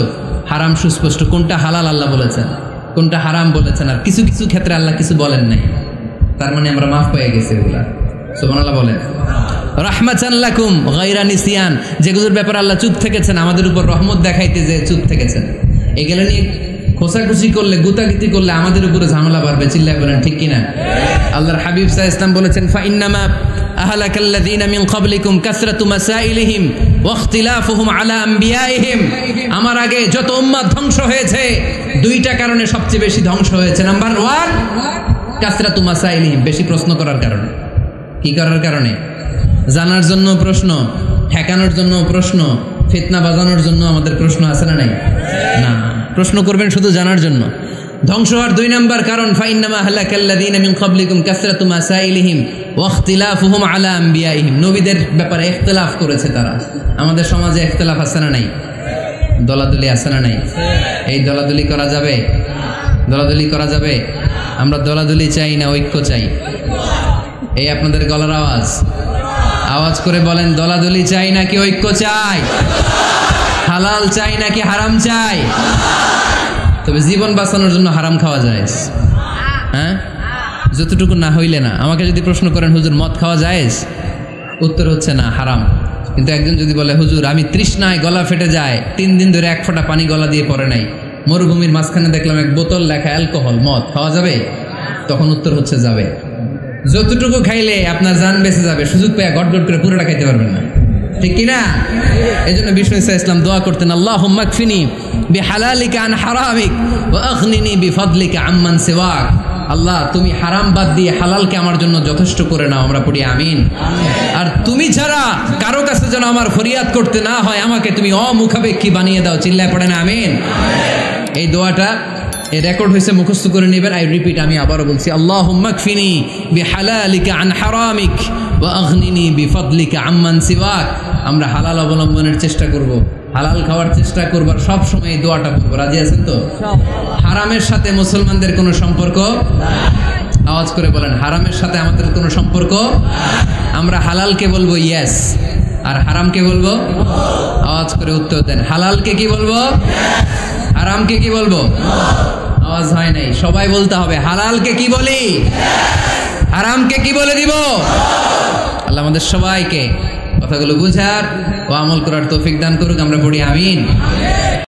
S1: হারাম সুস্পষ্ট। কোনটা হালাল আল্লাহ বলেছেন, কোনটা হারাম বলেছেন, আর কিছু কিছু ক্ষেত্রে আল্লাহ কিছু বলেন নাই, তার মানে আমরা মাফ পেয়ে গেছি। এগুলা সুবহানাল্লাহ বলেন। রাহমাতান লাকুম গায়রা নিসিয়ান, যেগুলোর ব্যাপারে আল্লাহ চুপ থেকেছেন, আমাদের উপর রহমত দেখাইতে যে চুপ থেকেছেন। এগুলো নিয়ে খোসাখুশি করলে, গুতাগুতি করলে আমাদের উপরে ঝামেলা বাড়বে। চিল্লায় বলেন ঠিক কিনা? আল্লাহর হাবিব সাল্লাল্লাহু আলাইহি ওয়াসাল্লাম বলেছেন, ফাইন্নামা আহলাকাল্লাযীনা মিন ক্বাবলিকুম কাসরাতু মাসাইলিহিম ওয়া ইখতিলাফুহুম আলা আমবিয়াইহিম। আমার আগে যত উম্মাত ধ্বংস হয়েছে, দুইটা কারণে সবচেয়ে বেশি ধ্বংস হয়েছে। নাম্বার 1 কাসরাতু মাসাইলিহিম, বেশি প্রশ্ন করার কারণে। কি করার কারণে? জানার জন্য প্রশ্ন, ঠেকানোর জন্য প্রশ্ন, ফিতনা বাজানোর জন্য আমাদের প্রশ্ন আছে না নাই? না, প্রশ্ন করবেন শুধু জানার জন্য। ধ্বংস হওয়ার 2 নাম্বার কারণ, ফাইন্নামা আহলাকাল্লাযীনা মিন ক্বাবলিকুম কাসরাতু মাসাইলিহিম ওয়া ইখতিলাফুহুম আলা আমবিয়াইহিম। নবীদের ব্যাপারে ইখতিলাফ করেছে তারা। আমাদের সমাজে ইখতিলাফ আছে না নাই? দলাদলি আছে না নাই? এই দলাদলি করা যাবে? দলাদলি করা যাবে? আমরা দলাদলি চাই না ঐক্য চাই? এই আপনাদের গলার আওয়াজ, আওয়াজ করে বলেন, দলাদলি চাই নাকি ঐক্য চাই? হালাল চাই নাকি হারাম চাই? তবে জীবন বাঁচানোর জন্য হারাম খাওয়া যায়, হ্যাঁ, যতটুকু না হইলে না। আমাকে যদি প্রশ্ন করেন, হুজুর মদ খাওয়া যায়? উত্তর হচ্ছে না, হারাম। কিন্তু একজন যদি বলে, হুজুর আমি তৃষ্ণায় গলা ফেটে যায়, 3 দিন ধরে 1 ফোঁটা পানি গলা দিয়ে পড়ে নাই, মরুভূমির মাঝখানে দেখলাম 1 বোতল লেখা অ্যালকোহল, মদ খাওয়া যাবে? তখন উত্তর হচ্ছে যাবে। যতটুকু খাইলে আপনার জান বেঁচে যাবে, সুযোগ পেয়ে গট গট করে পুরোটা খাইতে পারবেন না, ঠিক কিনা? এই জন্য বিষ্ণু ইসলাম দোয়া করতেন, আল্লাহুম্মা কফিনি বিহালালিকা আন হারামিক ওয়া আগনিনি বিফাদলিকা আম্মান সিওয়াক। আল্লাহ, তুমি হারাম বাদ দিয়ে হালালকে আমার জন্য যথেষ্ট করে নাও। আমরা পড়ি আমিন। আর তুমি ছাড়া কারো কাছে যেন আমার ফরিয়াদ করতে না হয়, আমাকে তুমি অমুখাপেক্ষী বানিয়ে দাও। চিল্লায় পড়েন আমিন। এই দোয়াটা এই রেকর্ড হয়েছে, মুখস্থ করে নেবেন। আই রিপিট, আমি আবারও বলছি, আল্লাহুম্মা কফিনি বিহালালিকা আন হারামিক ওয়া আগনিনি বিফাদলিকা আম্মান সিওয়াক। আমরা হালাল অবলম্বনের চেষ্টা করব, হালাল খাওয়ার চেষ্টা করবার সব সময় এই দোয়াটা পড়বো। রাজি আছেন তো? হারামের সাথে মুসলমানদের কোনো সম্পর্ক? আওয়াজ করে বলেন, হারামের সাথে আমাদের কোনো সম্পর্ক? আমরা হালালকে বলবো ইয়েস, আর হারামকে বলবো? আওয়াজ করে উত্তর দেন। হালালকে কি বলবো? হারামকে কি বলবো? আওয়াজ হয় নাই, সবাই বলতে হবে। হালালকে কি বলি? হারামকে কি বলে দিব? আল্লাহ আমাদের সবাইকে কথাগুলো বুঝার ও আমল করার তৌফিক দান করুক। আমরা পড়ি আমিন।